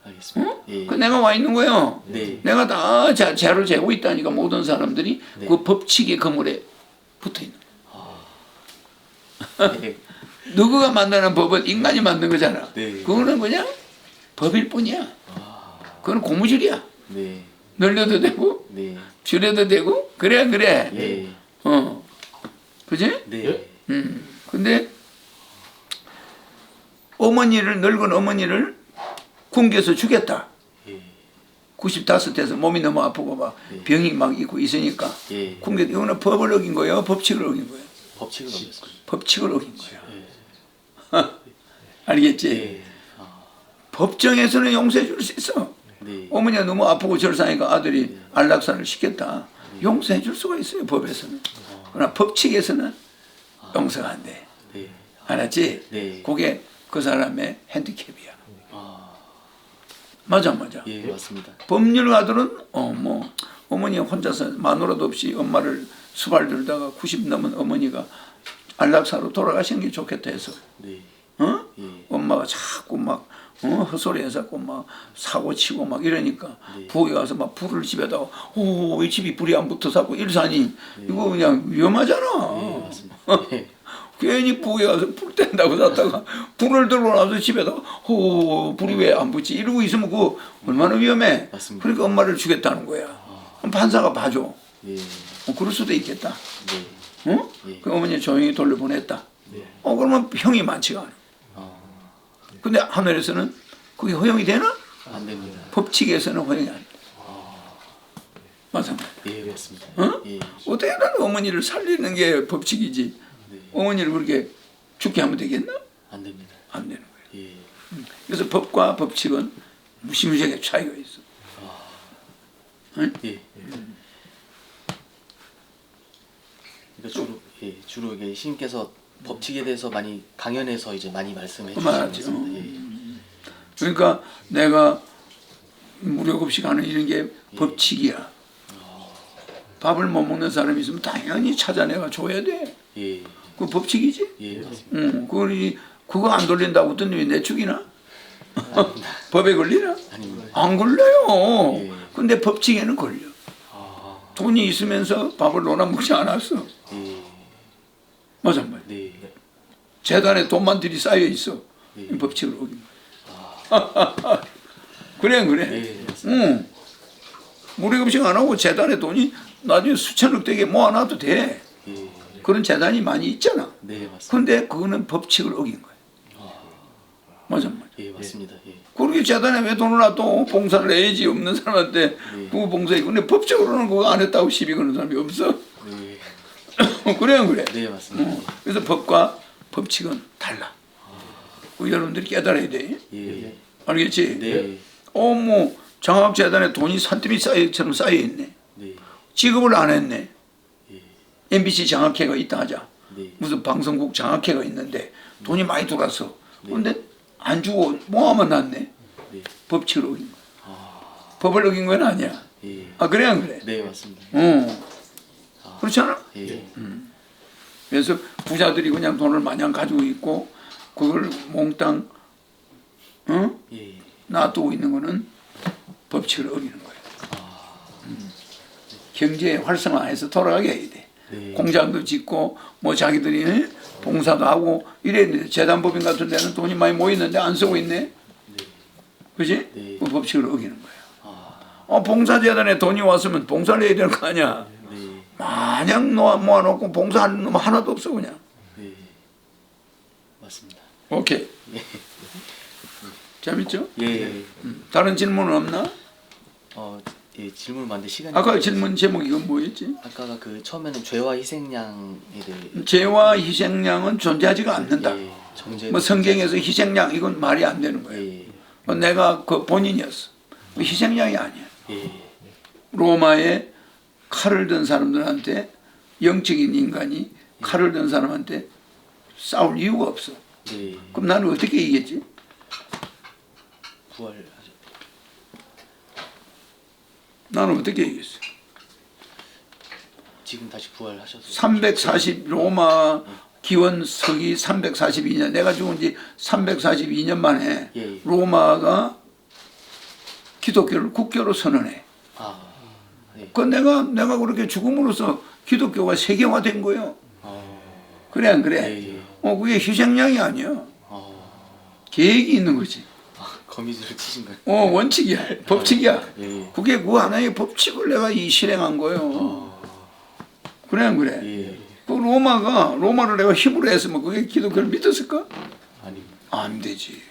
알겠습니다. 예. 그 내가 와 있는 거예요. 네. 내가 다 자로재고 있다니까 모든 사람들이 네. 그 법칙의 그물에 붙어 있는 거야. 예. 누구가 만드는 법은 인간이 만든 거잖아. 네. 그거는 그냥 법일 뿐이야. 그건 고무줄이야. 네. 늘려도 되고 네. 줄여도 되고 그래. 예. 그지? 네. 근데 늙은 어머니를 굶겨서 죽였다. 예. 95돼서 몸이 너무 아프고 막 병이 막 있고 있으니까 예. 굶겨. 이거는 법을 어긴 거예요, 법칙을 어긴 거예요. 법칙을 어겼습니다. 법칙을 어긴 거야. 알겠지? 예. 법정에서는 용서해 줄 수 있어. 네. 어머니가 너무 아프고 절사니까 아들이 안락사를 시켰다. 용서해 줄 수가 있어요, 법에서는. 그러나 법칙에서는 용서가 안 돼. 네. 알았지? 네. 그게 그 사람의 핸디캡이야. 맞아. 예, 맞습니다. 법률가들은 어머니 혼자서 마누라도 없이 엄마를 수발 들다가 90 넘은 어머니가 안락사로 돌아가시는 게 좋겠다 해서 네. 예. 엄마가 자꾸 막 헛소리해서 막 사고 치고 막 이러니까 네. 부엌에 가서 막 불을 집에다가 이 집이 불이 안 붙어서 일사니 이거 그냥 위험하잖아. 예, 맞습니다. 예. 괜히 부엌에 가서 불 뗀다고 샀다가 불을 들고 나서 집에다가 불이 왜 안 붙지 이러고 있으면 그거 얼마나 위험해. 맞습니다. 그러니까 엄마를 죽였다는 거야. 판사가 봐줘. 예. 그럴 수도 있겠다. 네. 어? 예. 그 어머니 조용히 돌려보냈다. 네. 그러면 형이 많지가 않아. 근데 하늘에서는 그게 허용이 되나? 안 됩니다. 법칙에서는 허용이 안 돼. 맞아. 예, 맞습니다. 어? 예. 어떻게든 어머니를 살리는 게 법칙이지. 네. 어머니를 그렇게 죽게 하면 되겠나? 안 됩니다. 안 되는 거야. 예. 그래서 법과 법칙은 무시무시하게 차이가 있어. 응? 예. 그러니까 주로 이게 신께서 법칙에 대해서 많이 강연에서 이제 많이 말씀해 주시는 것 맞죠. 같습니다. 예. 그러니까 내가 무료급식 하는 이런 게 법칙이야. 밥을 못 먹는 사람이 있으면 당연히 찾아내가 줘야 돼. 예. 그 법칙이지. 예, 맞습니다. 그거 안 돌린다고 했더니 왜 내 죽이나? 법에 걸리나? 아닙니다. 안 걸려요. 예. 근데 법칙에는 걸려. 돈이 있으면서 밥을 놀아 먹지 않았어. 예. 맞아. 네. 재단에 돈만 들이 쌓여 있어. 예. 이 법칙을 어긴 거야. 그래. 예, 맞습니다. 응. 무료급식 안 하고 재단에 돈이 나중에 수천억 되게 모아놔도 돼. 예. 그런 재단이 많이 있잖아. 네, 맞습니다. 근데 그거는 법칙을 어긴 거야. 맞아. 예, 맞습니다. 예. 그렇게 재단에 왜 돈을 놔둬? 봉사를 해야지. 없는 사람한테 그거 봉사해. 근데 법적으로는 그거 안 했다고 시비 거는 사람이 없어. 네. 그래. 네, 맞습니다. 그래서 법과 법칙은 달라. 그거 여러분들이 깨달아야 돼. 예. 알겠지? 네. 장학재단에 돈이 산더미 쌓여처럼 쌓여있네. 네. 지급을 안 했네. 예. MBC 장학회가 있다 하자. 네. 무슨 방송국 장학회가 있는데 돈이 많이 들어왔어. 근데 안 주고 모아만 놨네. 네. 법칙을 어긴 거야. 법을 어긴 건 아니야. 예. 아 그래 안 그래? 네, 맞습니다. 그렇잖아. 예. 그래서 부자들이 그냥 돈을 마냥 가지고 있고 그걸 몽땅 예. 놔두고 있는 거는 법칙을 어기는 거예요. 경제 활성화해서 돌아가게 해야 돼. 네. 공장도 짓고 뭐 자기들이 봉사도 하고 이랬는데 재단법인 같은 데는 돈이 많이 모였는데 안 쓰고 있네. 그지? 네. 그 법칙을 어기는 거예요. 봉사재단에 돈이 왔으면 봉사를 해야 되는 거 아니야. 네. 마냥 모아놓고 봉사하는 놈 하나도 없어 그냥. 네. 맞습니다. 오케이. 예. 재밌죠? 예. 다른 질문은 없나? 예, 질문 많은데 시간이 아까 질문 제목이 이건 뭐였지? 아까가 그 처음에는 죄와 희생양에 대해 죄와 희생양은 존재하지가 않는다. 예, 정죄 뭐 성경에서 희생양 이건 말이 안 되는 거예요. 예. 내가 그 본인이었어. 희생양이 아니야. 예. 로마에 칼을 든 사람들한테 영적인 인간이 칼을 든 사람한테 싸울 이유가 없어. 예. 그럼 나는 어떻게 이겼지? 부활하죠. 나는 어떻게 이겼어? 지금 다시 부활하셔서 340 로마 기원 서기 342년 내가 죽은 지 342년 만에 예. 로마가 기독교를 국교로 선언해. 아. 예. 그 내가 그렇게 죽음으로써 기독교가 세계화된 거예요. 그래 안 그래? 예, 예. 그게 희생양이 아니야. 계획이 있는 거지. 거미줄을 치신 거예요? 원칙이야. 법칙이야. 예. 그게 그 하나의 법칙을 내가 실행한 거예요. 그래 안 그래? 예. 그 로마를 내가 힘으로 했으면 그게 기독교를 믿었을까? 아닙니다. 안 되지.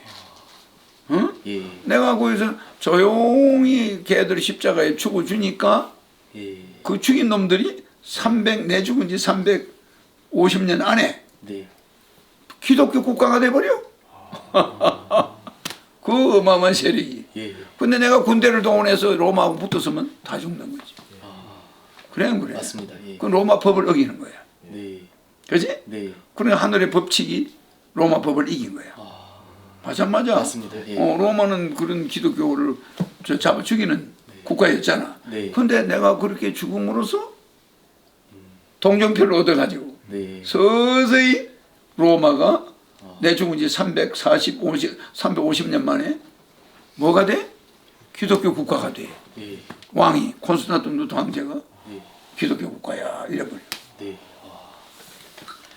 응? 예. 내가 거기서 조용히 걔들 십자가에 죽어주니까 예. 그 죽인 놈들이 내 죽은 지 350년 안에 네. 기독교 국가가 돼버려. 그 어마어마한 세력이. 예. 근데 내가 군대를 동원해서 로마하고 붙었으면 다 죽는 거지. 그래 안 그래? 맞습니다. 예. 그 로마 법을 어기는 거야. 네. 그지? 네. 그러니까 하늘의 법칙이 로마 법을 이긴 거야. 맞아. 맞습니다. 예. 로마는 그런 기독교를 잡아 죽이는 국가였잖아. 네. 근데 내가 그렇게 죽음으로써 동정표를 얻어가지고 네. 서서히 로마가 내 죽은 지 350년 만에 뭐가 돼? 기독교 국가가 돼. 예. 왕이 콘스탄티누스 황제가 예. 기독교 국가야 이래버려. 네.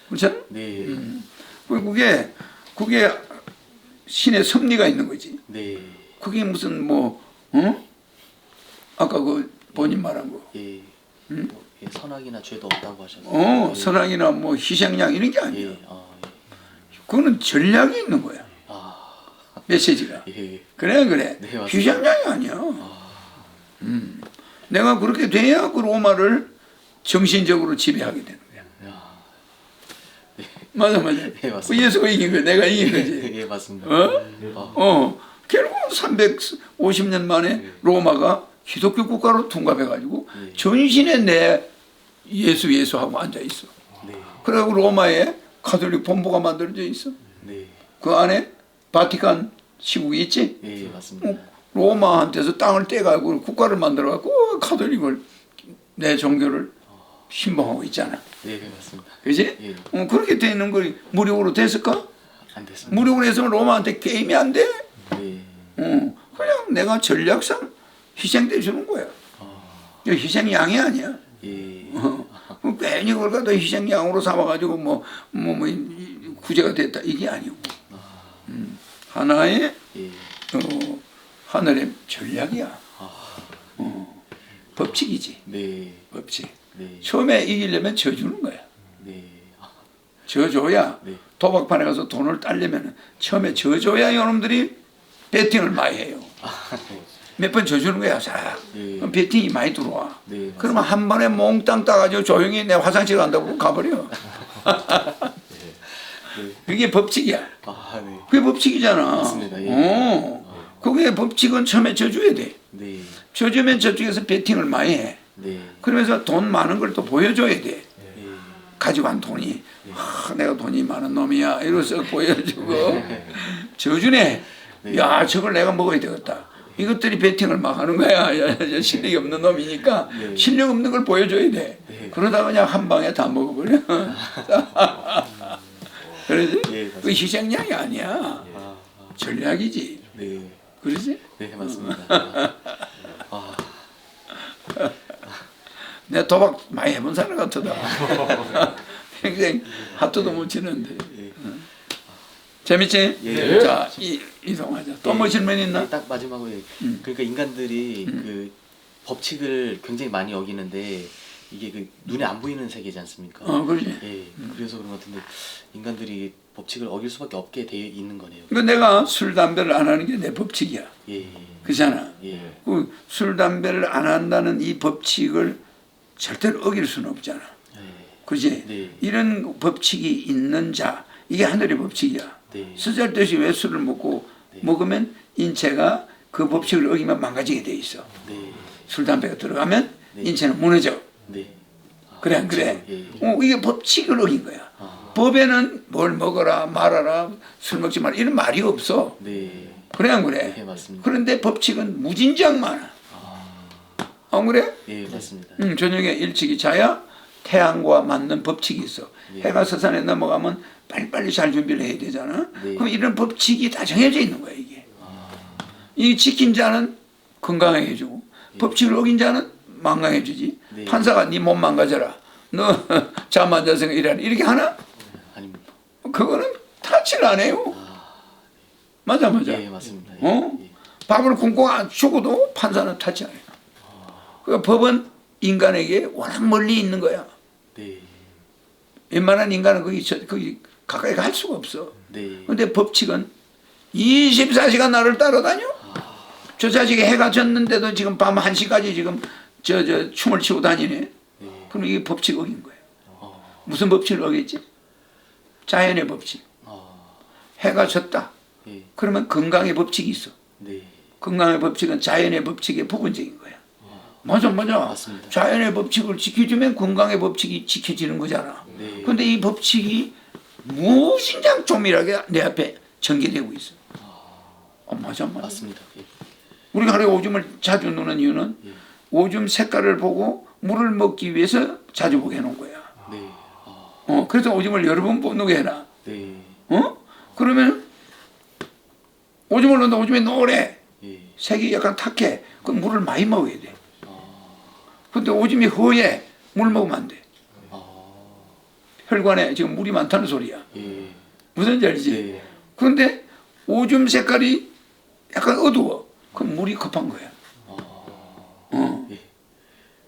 그렇잖아? 네. 그게 신의 섭리가 있는 거지. 네. 그게 무슨 아까 그 본인 말한 거. 예. 예, 선악이나 죄도 없다고 하셨는데. 예. 선악이나 뭐 희생양 이런 게 아니야. 예. 그거는 전략이 있는 거야. 메시지가. 예. 그래. 네, 맞습니다. 희생양이 아니야. 내가 그렇게 돼야 그 로마를 정신적으로 지배하게 되는 거야. 맞아. 네, 맞습니다. 그 예수가 이긴 거야. 내가 이긴 거지. 예, 맞습니다. 결국 350년 만에 로마가 기독교 국가로 둔갑해가지고 전신에 내 예수하고 앉아있어. 네. 그리고 로마에 가톨릭 본부가 만들어져 있어. 네. 그 안에 바티칸 시국이 있지. 예, 맞습니다. 로마한테서 땅을 떼가지고 국가를 만들어갖고 가톨릭을 내 종교를 신봉하고 있잖아. 네, 맞습니다. 그지? 예. 그렇게 돼 있는 걸 무력으로 됐을까? 안 됐습니다. 무력으로 했으면 로마한테 게임이 안 돼. 네. 그냥 내가 전략상 희생돼 주는 거야. 이거 희생양이 아니야. 예. 괜히 그걸 갖다 희생양으로 삼아가지고 구제가 됐다 이게 아니고 하나의 예. 하늘의 전략이야. 법칙이지. 네. 법칙. 네. 처음에 이기려면 져주는 거야. 네. 져줘야 네. 도박판에 가서 돈을 따려면 처음에 져줘야 이놈들이 베팅을 많이 해요. 몇 번 져주는 거야. 자, 네. 그럼 베팅이 많이 들어와. 네, 그러면 한 번에 몽땅 따가지고 조용히 내 화장실 간다고 가버려. 그게 법칙이야. 네. 그게 법칙이잖아. 맞습니다. 예. 그게 법칙은 처음에 져줘야 돼. 네. 져주면 저쪽에서 베팅을 많이 해. 네. 그러면서 돈 많은 걸 또 보여줘야 돼. 네. 가지고 간 돈이 내가 돈이 많은 놈이야 이러면서 보여주고 져주네. 네. 야 저걸 내가 먹어야 되겠다. 이것들이 배팅을 막 하는 거야. 실력이 없는 놈이니까 네. 실력 없는 걸 보여줘야 돼. 네. 그러다 그냥 한 방에 다 먹어버려. 그러지? 예, 맞습니다. 그 희생양이 아니야. 전략이지. 네. 그러지? 네, 맞습니다. 아, 내가 도박 많이 해본 사람 같다. 평생 하트도 못 치는데. 예. 재밌지? 예. 자, 이동하자. 또 뭐 질문 있나? 딱 마지막으로 그러니까 인간들이 그 법칙을 굉장히 많이 어기는데 이게 그 눈에 안 보이는 세계지 않습니까? 그러지. 예. 그래서 그런 것 같은데 인간들이 법칙을 어길 수밖에 없게 되어 있는 거네요. 그 내가 술, 담배를 안 하는 게 내 법칙이야. 예. 그렇잖아. 예. 그 술, 담배를 안 한다는 이 법칙을 절대로 어길 수는 없잖아. 예. 그지? 네. 이런 법칙이 있는 자, 이게 하늘의 법칙이야. 네. 쓰잘데없이 왜 술을 먹으면 인체가 그 법칙을 어기면 망가지게 돼 있어. 네. 술, 담배가 들어가면 네. 인체는 무너져. 네. 그래, 안 그래? 예. 이게 법칙을 어긴 거야. 법에는 뭘 먹어라, 말아라, 술 먹지 마라, 이런 말이 없어. 네. 그래, 안 그래? 네, 맞습니다. 그런데 법칙은 무진장 많아. 안 그래? 예, 맞습니다. 저녁에 일찍이 자야 태양과 맞는 법칙이 있어. 네. 해가 서산에 넘어가면 빨리빨리 잘 준비를 해야 되잖아. 네. 그럼 이런 법칙이 다 정해져 있는 거야, 이게. 이 지킨 자는 건강해지고, 법칙을 어긴 자는 망강해지지. 네. 판사가 네 몸 망가져라. 너 잠 안 자서 일하라. 이렇게 하나? 아닙니다. 그거는 타치를 안 해요. 맞아. 예, 맞습니다. 예. 어? 예. 밥을 굶고 안 죽어도 판사는 타치 안 해요. 그 법은 인간에게 워낙 멀리 있는 거야. 네. 웬만한 인간은 거기 가까이 갈 수가 없어. 네. 근데 법칙은 24시간 나를 따라다녀. 저 자식이 해가 졌는데도 지금 밤 1시까지 지금 저 춤을 추고 다니네. 네. 그럼 이게 법칙 어긴 거야. 무슨 법칙을 어겼지? 자연의 법칙. 해가 졌다. 예. 그러면 건강의 법칙이 있어. 네. 건강의 법칙은 자연의 법칙의 부분적인 거야. 맞아. 맞습니다. 자연의 법칙을 지켜주면 건강의 법칙이 지켜지는 거잖아. 네. 그런데 이 법칙이 무진장 조밀하게 내 앞에 전개되고 있어. 맞아. 맞습니다. 예. 우리가 하루에 오줌을 자주 누는 이유는 예. 오줌 색깔을 보고 물을 먹기 위해서 자주 보게 해놓은 거야. 네. 그래서 오줌을 여러 번 누게 해놔. 네. 그러면 오줌을 넣는다. 오줌이 노래. 예. 색이 약간 탁해. 그럼 물을 많이 먹어야 돼. 근데 오줌이 허해. 물 먹으면 안 돼. 혈관에 지금 물이 많다는 소리야. 예. 무슨 말이지? 네. 그런데 오줌 색깔이 약간 어두워. 그럼 물이 급한 거야. 예.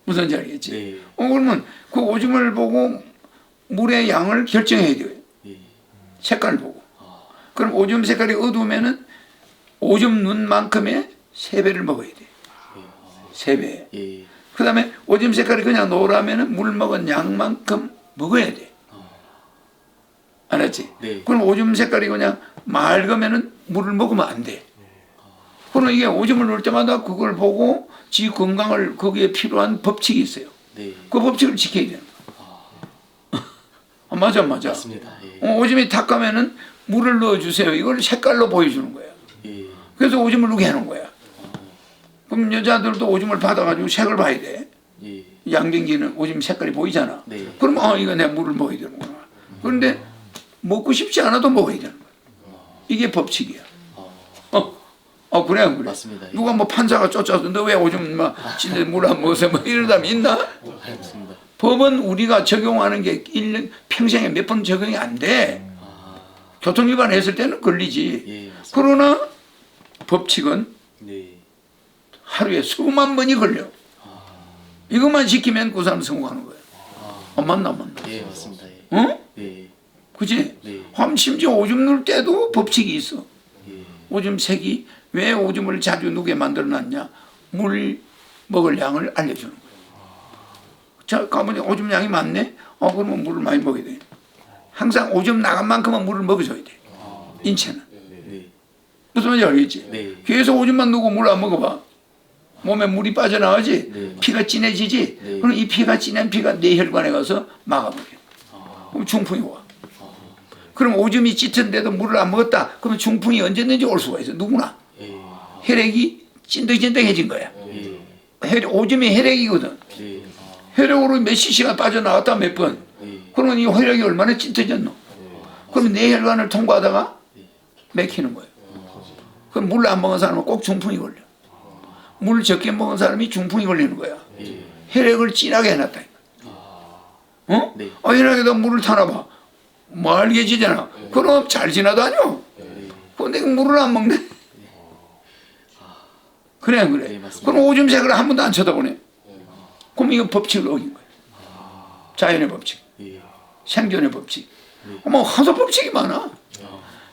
무슨 말이겠지? 네. 그러면 그 오줌을 보고 물의 양을 결정해야 돼요. 예. 색깔을 보고. 그럼 오줌 색깔이 어두우면은 오줌 눈만큼의 3배를 먹어야 돼. 3배. 예. 그 다음에 오줌 색깔이 그냥 노라면은 물 먹은 양만큼 먹어야 돼. 알았지? 네. 그럼 오줌 색깔이 그냥 맑으면은 물을 먹으면 안 돼. 그럼 이게 오줌을 넣을 때마다 그걸 보고 지 건강을 거기에 필요한 법칙이 있어요. 네. 그 법칙을 지켜야 되는 거야. 맞아. 맞습니다. 예. 오줌이 탁하면은 물을 넣어주세요. 이걸 색깔로 보여주는 거야. 예. 그래서 오줌을 넣게 해놓은 거야. 그럼 여자들도 오줌을 받아가지고 색을 봐야 돼. 예. 양변기는 오줌 색깔이 보이잖아. 네. 그럼 이거 내가 물을 먹어야 되는구나. 그런데 먹고 싶지 않아도 먹어야 되는 거야. 이게 법칙이야. 그래. 맞습니다. 예. 누가 뭐 판사가 쫓아서 너 왜 오줌 물 안 먹어서 이런 사람 있나? 맞습니다. 법은 우리가 적용하는 게 1년 평생에 몇 번 적용이 안 돼. 교통 위반했을 때는 걸리지. 예. 맞습니다. 그러나 법칙은 네. 하루에 수만 번이 걸려. 이것만 지키면 그 사람 성공하는 거야. 맞나? 예, 맞습니다. 예. 응? 예. 그치? 네. 심지어 오줌 넣을 때도 법칙이 있어. 예. 오줌 색이 왜 오줌을 자주 누게 만들어놨냐? 물 먹을 양을 알려주는 거야. 자, 가만히 오줌 양이 많네? 그러면 물을 많이 먹어야 돼. 항상 오줌 나간 만큼은 물을 먹어줘야 돼. 인체는. 네. 무슨 말인지 알겠지? 네. 귀에서 오줌만 누고 물 안 먹어봐. 몸에 물이 빠져나가지? 네. 피가 진해지지? 네. 그럼 이 피가 진한 피가 내 혈관에 가서 막아버려. 그럼 중풍이 와. 그럼 오줌이 짙은데도 물을 안 먹었다. 그러면 중풍이 언제든지 올 수가 있어. 누구나. 예. 혈액이 찐득찐득해진 거야. 예. 오줌이 혈액이거든. 네. 혈액으로 몇 cc가 빠져나왔다 몇 번. 예. 그러면 이 혈액이 얼마나 찐득해졌노. 그러면 내 혈관을 통과하다가 막히는 거예요. 그럼 물 안 먹은 사람은 꼭 중풍이 걸려. 물 적게 먹은 사람이 중풍이 걸리는 거야. 예. 혈액을 진하게 해놨다. 어? 네. 혈액에다 물을 타놔봐. 맑아지잖아. 그럼 잘 지나다녀. 근데 물을 안 먹네. 그래 안 그래? 네, 맞습니다. 그럼 오줌색을 한 번도 안 쳐다보네. 그럼 이거 법칙을 어긴 거야. 자연의 법칙, 예. 생존의 법칙. 뭐 하도 법칙이 많아.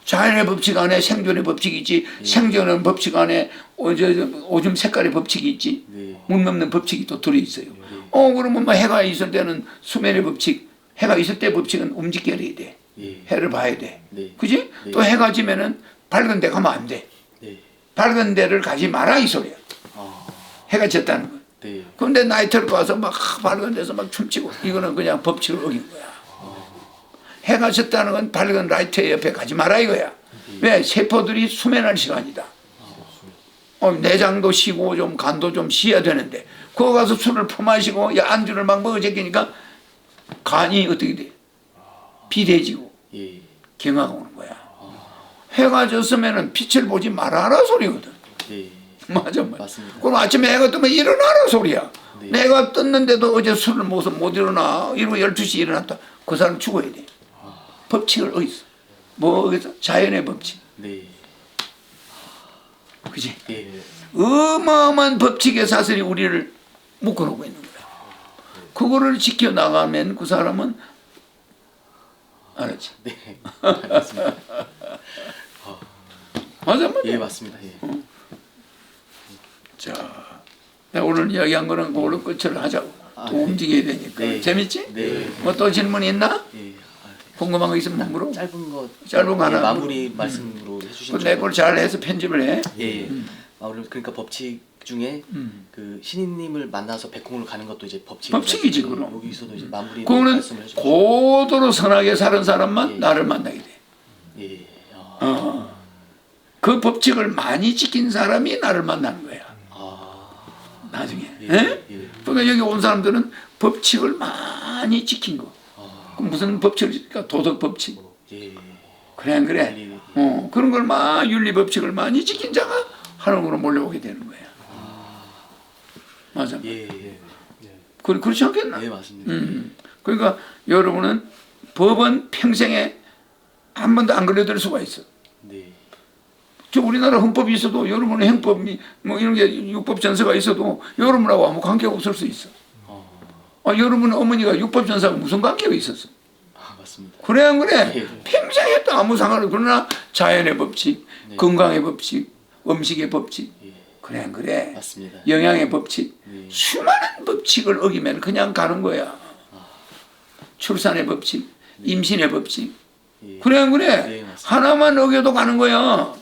자연의 법칙 안에 생존의 법칙이 있지. 생존의 법칙 안에 오줌 색깔의 법칙이 있지. 네. 물 넘는 법칙이 또 들어있어요. 그러면 뭐 해가 있을 때는 수면의 법칙, 해가 있을 때 법칙은 움직여야 돼. 예. 해를 봐야 돼. 네. 그지? 네. 또 해가 지면은 밝은 데 가면 안 돼. 네. 밝은 데를 가지 마라 이 소리야. 아. 해가 졌다는 거. 네. 그런데 나이트를 가서 막 밝은 데서 막 춤추고 이거는 그냥 법칙을 어긴 거야. 해가 졌다는 건 밝은 라이트 옆에 가지 마라 이거야. 왜? 세포들이 수면할 시간이다. 내장도 쉬고 좀 간도 좀 쉬어야 되는데 거기 가서 술을 퍼마시고 안주를 막 먹어 제끼니까 간이 어떻게 돼? 비대해지고 예. 경화가 오는 거야. 해가 졌으면 빛을 보지 말아라 소리거든. 네. 맞아. 맞습니다. 그럼 아침에 해가 뜨면 일어나라 소리야. 네. 내가 떴는데도 어제 술을 먹어서 못 일어나. 이러고 12시에 일어났다. 그 사람 죽어야 돼. 법칙을 어겼어. 뭐 어겼어? 자연의 법칙. 네. 그지? 예. 어마어마한 법칙의 사슬이 우리를 묶어놓고 있는 거야. 그거를 지켜나가면 그 사람은 알았지? 네. 맞습니다. 맞아. 예, 맞습니다. 예. 자, 내가 오늘 이야기한 거는 그걸로 끝을 하자고. 또 네. 움직여야 되니까. 네. 재밌지? 네. 뭐 또 질문 있나? 예. 궁금한 거 있으면 물어. 짧은 거 짧은 거 하나 예, 마무리 말씀으로 해주시면 내 걸 잘 해서 편집을 해. 예. 마무리 그러니까 법칙 중에 그 신인님을 만나서 백홍을 가는 것도 이제 법칙이지, 그럼. 여기서도 이제 마무리 그거는 말씀을 해주시죠. 고도로 선하게 사는 사람만 예. 나를 만나게 돼. 예. 그 법칙을 많이 지킨 사람이 나를 만나는 거야. 나중에. 예. 예? 예. 그러니까 여기 온 사람들은 법칙을 많이 지킨 거. 그럼 무슨 법칙을 지킬까? 도덕 법칙. 예. 그래 안 그래? 윤리. 그런 걸 막 윤리 법칙을 많이 지킨 자가 한옥으로 몰려오게 되는 거야. 맞아. 예. 그렇지 않겠나? 예, 맞습니다. 그러니까 여러분은 법은 평생에 한 번도 안 걸려들 수가 있어. 네. 저 우리나라 헌법이 있어도 여러분의 행법이 뭐 이런 게 육법 전서가 있어도 여러분하고 아무 관계가 없을 수 있어. 여러분 어머니가 육법 전서하고 무슨 관계가 있었어? 맞습니다. 그래 안 그래? 예. 평생 했다 아무 상관없어. 그러나 자연의 법칙, 네. 건강의 법칙, 음식의 법칙, 예. 그래 안 그래? 맞습니다. 영양의 법칙, 네. 수많은 법칙을 어기면 그냥 가는 거야. 출산의 법칙, 임신의 법칙, 예. 그래 안 그래? 네, 맞습니다. 하나만 어겨도 가는 거야.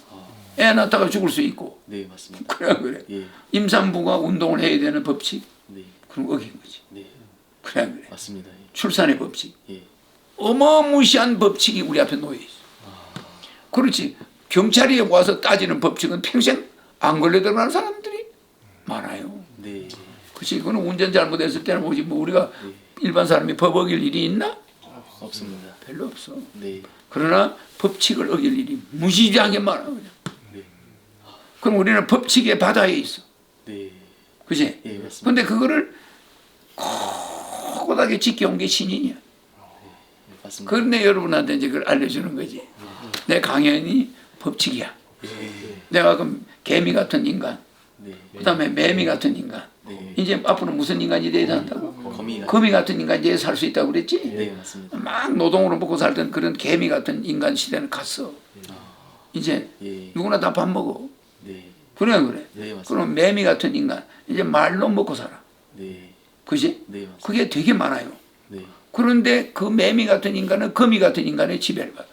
애 낳다가 죽을 수 있고, 네, 맞습니다. 그래 안 그래? 예. 임산부가 운동을 해야 되는 법칙, 네. 그럼 어긴 거지. 네. 그래 안 그래? 맞습니다. 출산의 법칙, 예. 어마무시한 법칙이 우리 앞에 놓여 있어. 그렇지. 경찰이 와서 따지는 법칙은 평생 안 걸려 들어가는 사람들이 많아요. 네. 그렇지. 그건 운전 잘못했을 때는 뭐지. 뭐 우리가 네. 일반 사람이 법 어길 일이 있나? 없습니다. 별로 없어. 네. 그러나 법칙을 어길 일이 무지하게 많아. 그냥. 네. 그럼 우리는 법칙의 바다에 있어. 네. 그지? 예, 맞습니다. 근데 그거를 꼿꼿하게 지켜온 게 신인이야. 네, 맞습니다. 그런데 여러분한테 이제 그걸 알려주는 거지. 내 강연이 법칙이야. 예. 내가 그럼 개미 같은 인간, 네. 그 다음에 매미 같은 인간, 네. 이제 앞으로 무슨 인간이 돼야 한다고? 거미 같은 인간이 이제 살 수 있다고 그랬지? 네, 맞습니다. 막 노동으로 먹고 살던 그런 개미 같은 인간 시대는 갔어. 이제 예. 누구나 다 밥 먹어. 네. 그래 안 그래? 네, 맞습니다. 그럼 매미 같은 인간 이제 말로 먹고 살아. 네. 그지? 네, 맞습니다. 그게 되게 많아요. 네. 그런데 그 매미 같은 인간은 거미 같은 인간의 지배를 받아.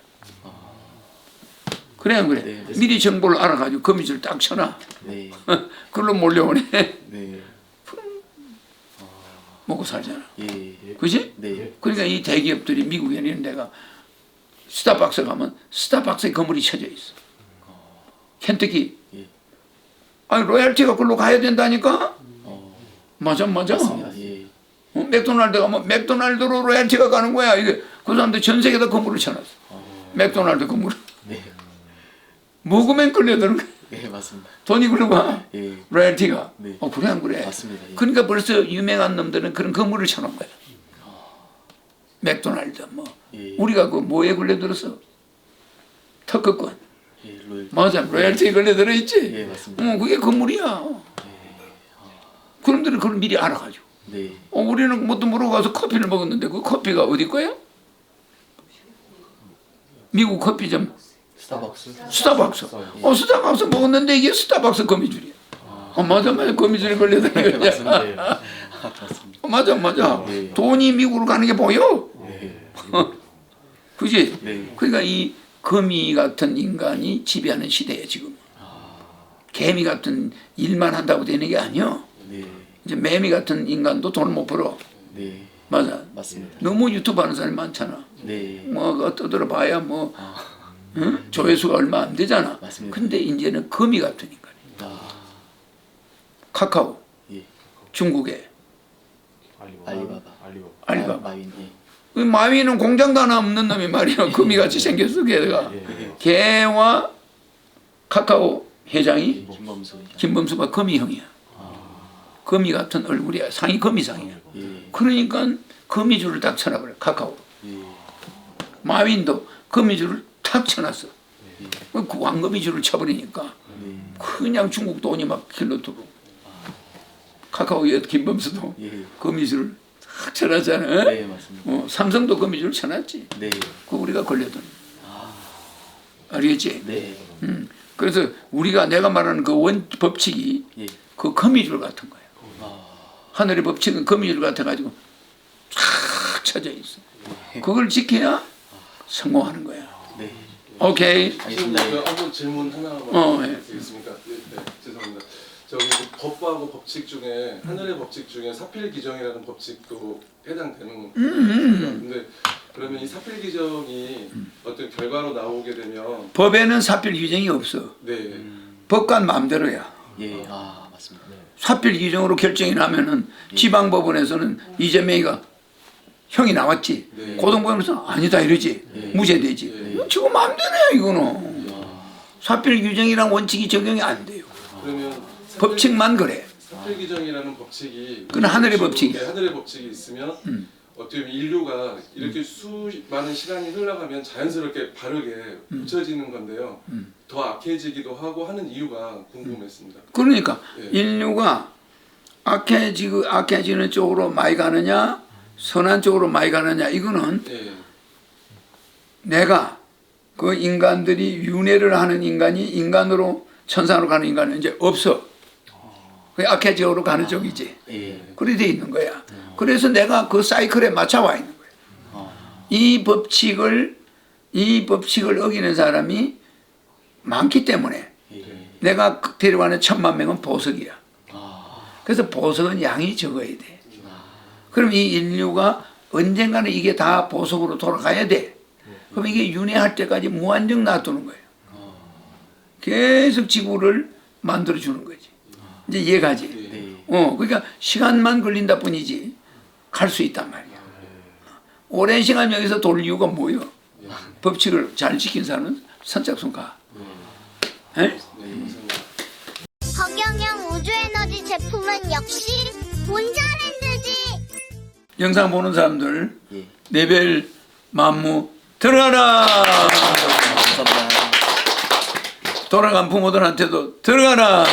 그래 안 그래? 네, 맞습니다. 미리 정보를 알아가지고 거미줄 딱 쳐놔. 네. 그걸로 몰려오네. 네. 먹고 살잖아. 예. 그지? 네. 그러니까 이 대기업들이 미국에 이런 데가 스타벅스 가면 스타벅스에 건물이 쳐져 있어. 켄터키 예. 아니 로열티가 그걸로 가야 된다니까. 어, 맞아. 맞습니다. 예. 맥도날드가 뭐 맥도날드로 로열티가 가는 거야. 이게 그 사람들 전 세계에다 건물을 쳐놨어. 맥도날드 건물. 네. 먹으면 끌려드는 거야. 예, 맞습니다. 돈이 끌려가. 예. 로열티가. 네. 그래 안 그래? 맞습니다. 예. 그러니까 벌써 유명한 놈들은 그런 건물을 쳐놓은 거야. 맥도날드 뭐. 예. 우리가 그 뭐에 걸려들었어? 특허권. 예, 로열. 맞아. 로열티에 걸려들어 있지. 예, 맞습니다. 그게 건물이야. 그놈들은 그걸 미리 알아가지고. 네. 우리는 뭣도 모르고 가서 커피를 먹었는데 그 커피가 어디 거야? 미국 커피점 스타벅스. 스타벅스. 스타벅스 먹었는데 이게 스타벅스 거미줄이야. 맞아. 거미줄에 걸려들어. 맞습니다. 예. 맞습니다. 맞아. 네. 돈이 미국으로 가는 게 보여. 네. 그지? 네. 그러니까 이 거미 같은 인간이 지배하는 시대에 지금. 개미 같은 일만 한다고 되는 게 아니야. 네. 이제 매미 같은 인간도 돈을 못 벌어. 네. 맞아. 맞습니다. 너무 유튜브 하는 사람이 많잖아. 네. 뭐 떠들어 봐야 뭐 응? 조회수가 얼마 안 되잖아. 맞습니다. 근데 이제는 거미 같은 인간이야. 카카오, 예. 중국에 알리바바. 마윈. 예. 그 마윈은 공장도 하나 없는 놈이 말이야. 거미같이 생겼어. 걔가. 걔와 카카오 회장이 김범수가 거미형이야. 거미 같은 얼굴이야. 상이 거미상이야. 예. 그러니까 거미줄을 딱 쳐놔버려. 카카오. 예. 마윈도 거미줄을 탁 쳐놨어. 그 왕거미줄을 쳐버리니까 그냥 중국 돈이 막 길러 들어오고. 카카오의 김범수도 예. 거미줄을 탁 쳐놨잖아. 네, 맞습니다. 삼성도 거미줄을 쳐놨지. 네. 그 우리가 걸려든. 알겠지? 네. 그래서 우리가 내가 말하는 그 원 법칙이 예. 그 거미줄 같은 거야. 아. 하늘의 법칙은 거미줄 같아가지고 쫙 쳐져 있어. 그걸 지켜야 성공하는 거야. 네. 오케이. 알겠습니다. 예. 한번 질문 하나만 예. 드리겠습니다. 네, 죄송합니다. 저기 그 법하고 법칙 중에 하늘의 법칙 중에 사필기정이라는 법칙도 해당되는 근데 그러면 이 사필기정이 어떤 결과로 나오게 되면 법에는 사필 규정이 없어. 네, 법관 마음대로야. 예. 아, 맞습니다. 사필 규정으로 결정이 나면은 지방법원에서는 이재명이가 형이 나왔지. 네. 고등법원에서는 아니다 이러지. 무죄되지. 지금 마음대로야 이거는. 사필 규정이랑 원칙이 적용이 안 돼요. 그러면 법칙만 그래. 사필기정이라는 법칙이 그건 하늘의 법칙이야. 네, 하늘의 법칙이 있으면 어떻게 보면 인류가 이렇게 수많은 시간이 흘러가면 자연스럽게 바르게 붙여지는 건데요. 더 악해지기도 하고 하는 이유가 궁금했습니다. 그러니까 예. 인류가 악해지는 쪽으로 많이 가느냐 선한 쪽으로 많이 가느냐 이거는 예, 내가 그 인간들이 윤회를 하는 인간이 인간으로 천상으로 가는 인간은 이제 없어. 그 악해적으로 가는 쪽이지. 예. 그래 돼 있는 거야. 그래서 내가 그 사이클에 맞춰와 있는 거야. 이 법칙을 어기는 사람이 많기 때문에 예. 내가 데려가는 1000만 명은 보석이야. 그래서 보석은 양이 적어야 돼. 그럼 이 인류가 언젠가는 이게 다 보석으로 돌아가야 돼. 그럼 이게 윤회할 때까지 무한정 놔두는 거예요. 계속 지구를 만들어주는 거지. 이제 이해가지? 네. 그러니까 시간만 걸린다 뿐이지 갈 수 있단 말이야. 오랜 시간 여기서 돌 이유가 뭐예요? 법칙을 잘 지킨 사람은 선착순 가. 에? 허경영 우주에너지 제품은 역시 본자랜드지. 영상 보는 사람들 예. 레벨 만무 들어가라. 감사합니다. 돌아간 부모들한테도 들어가라.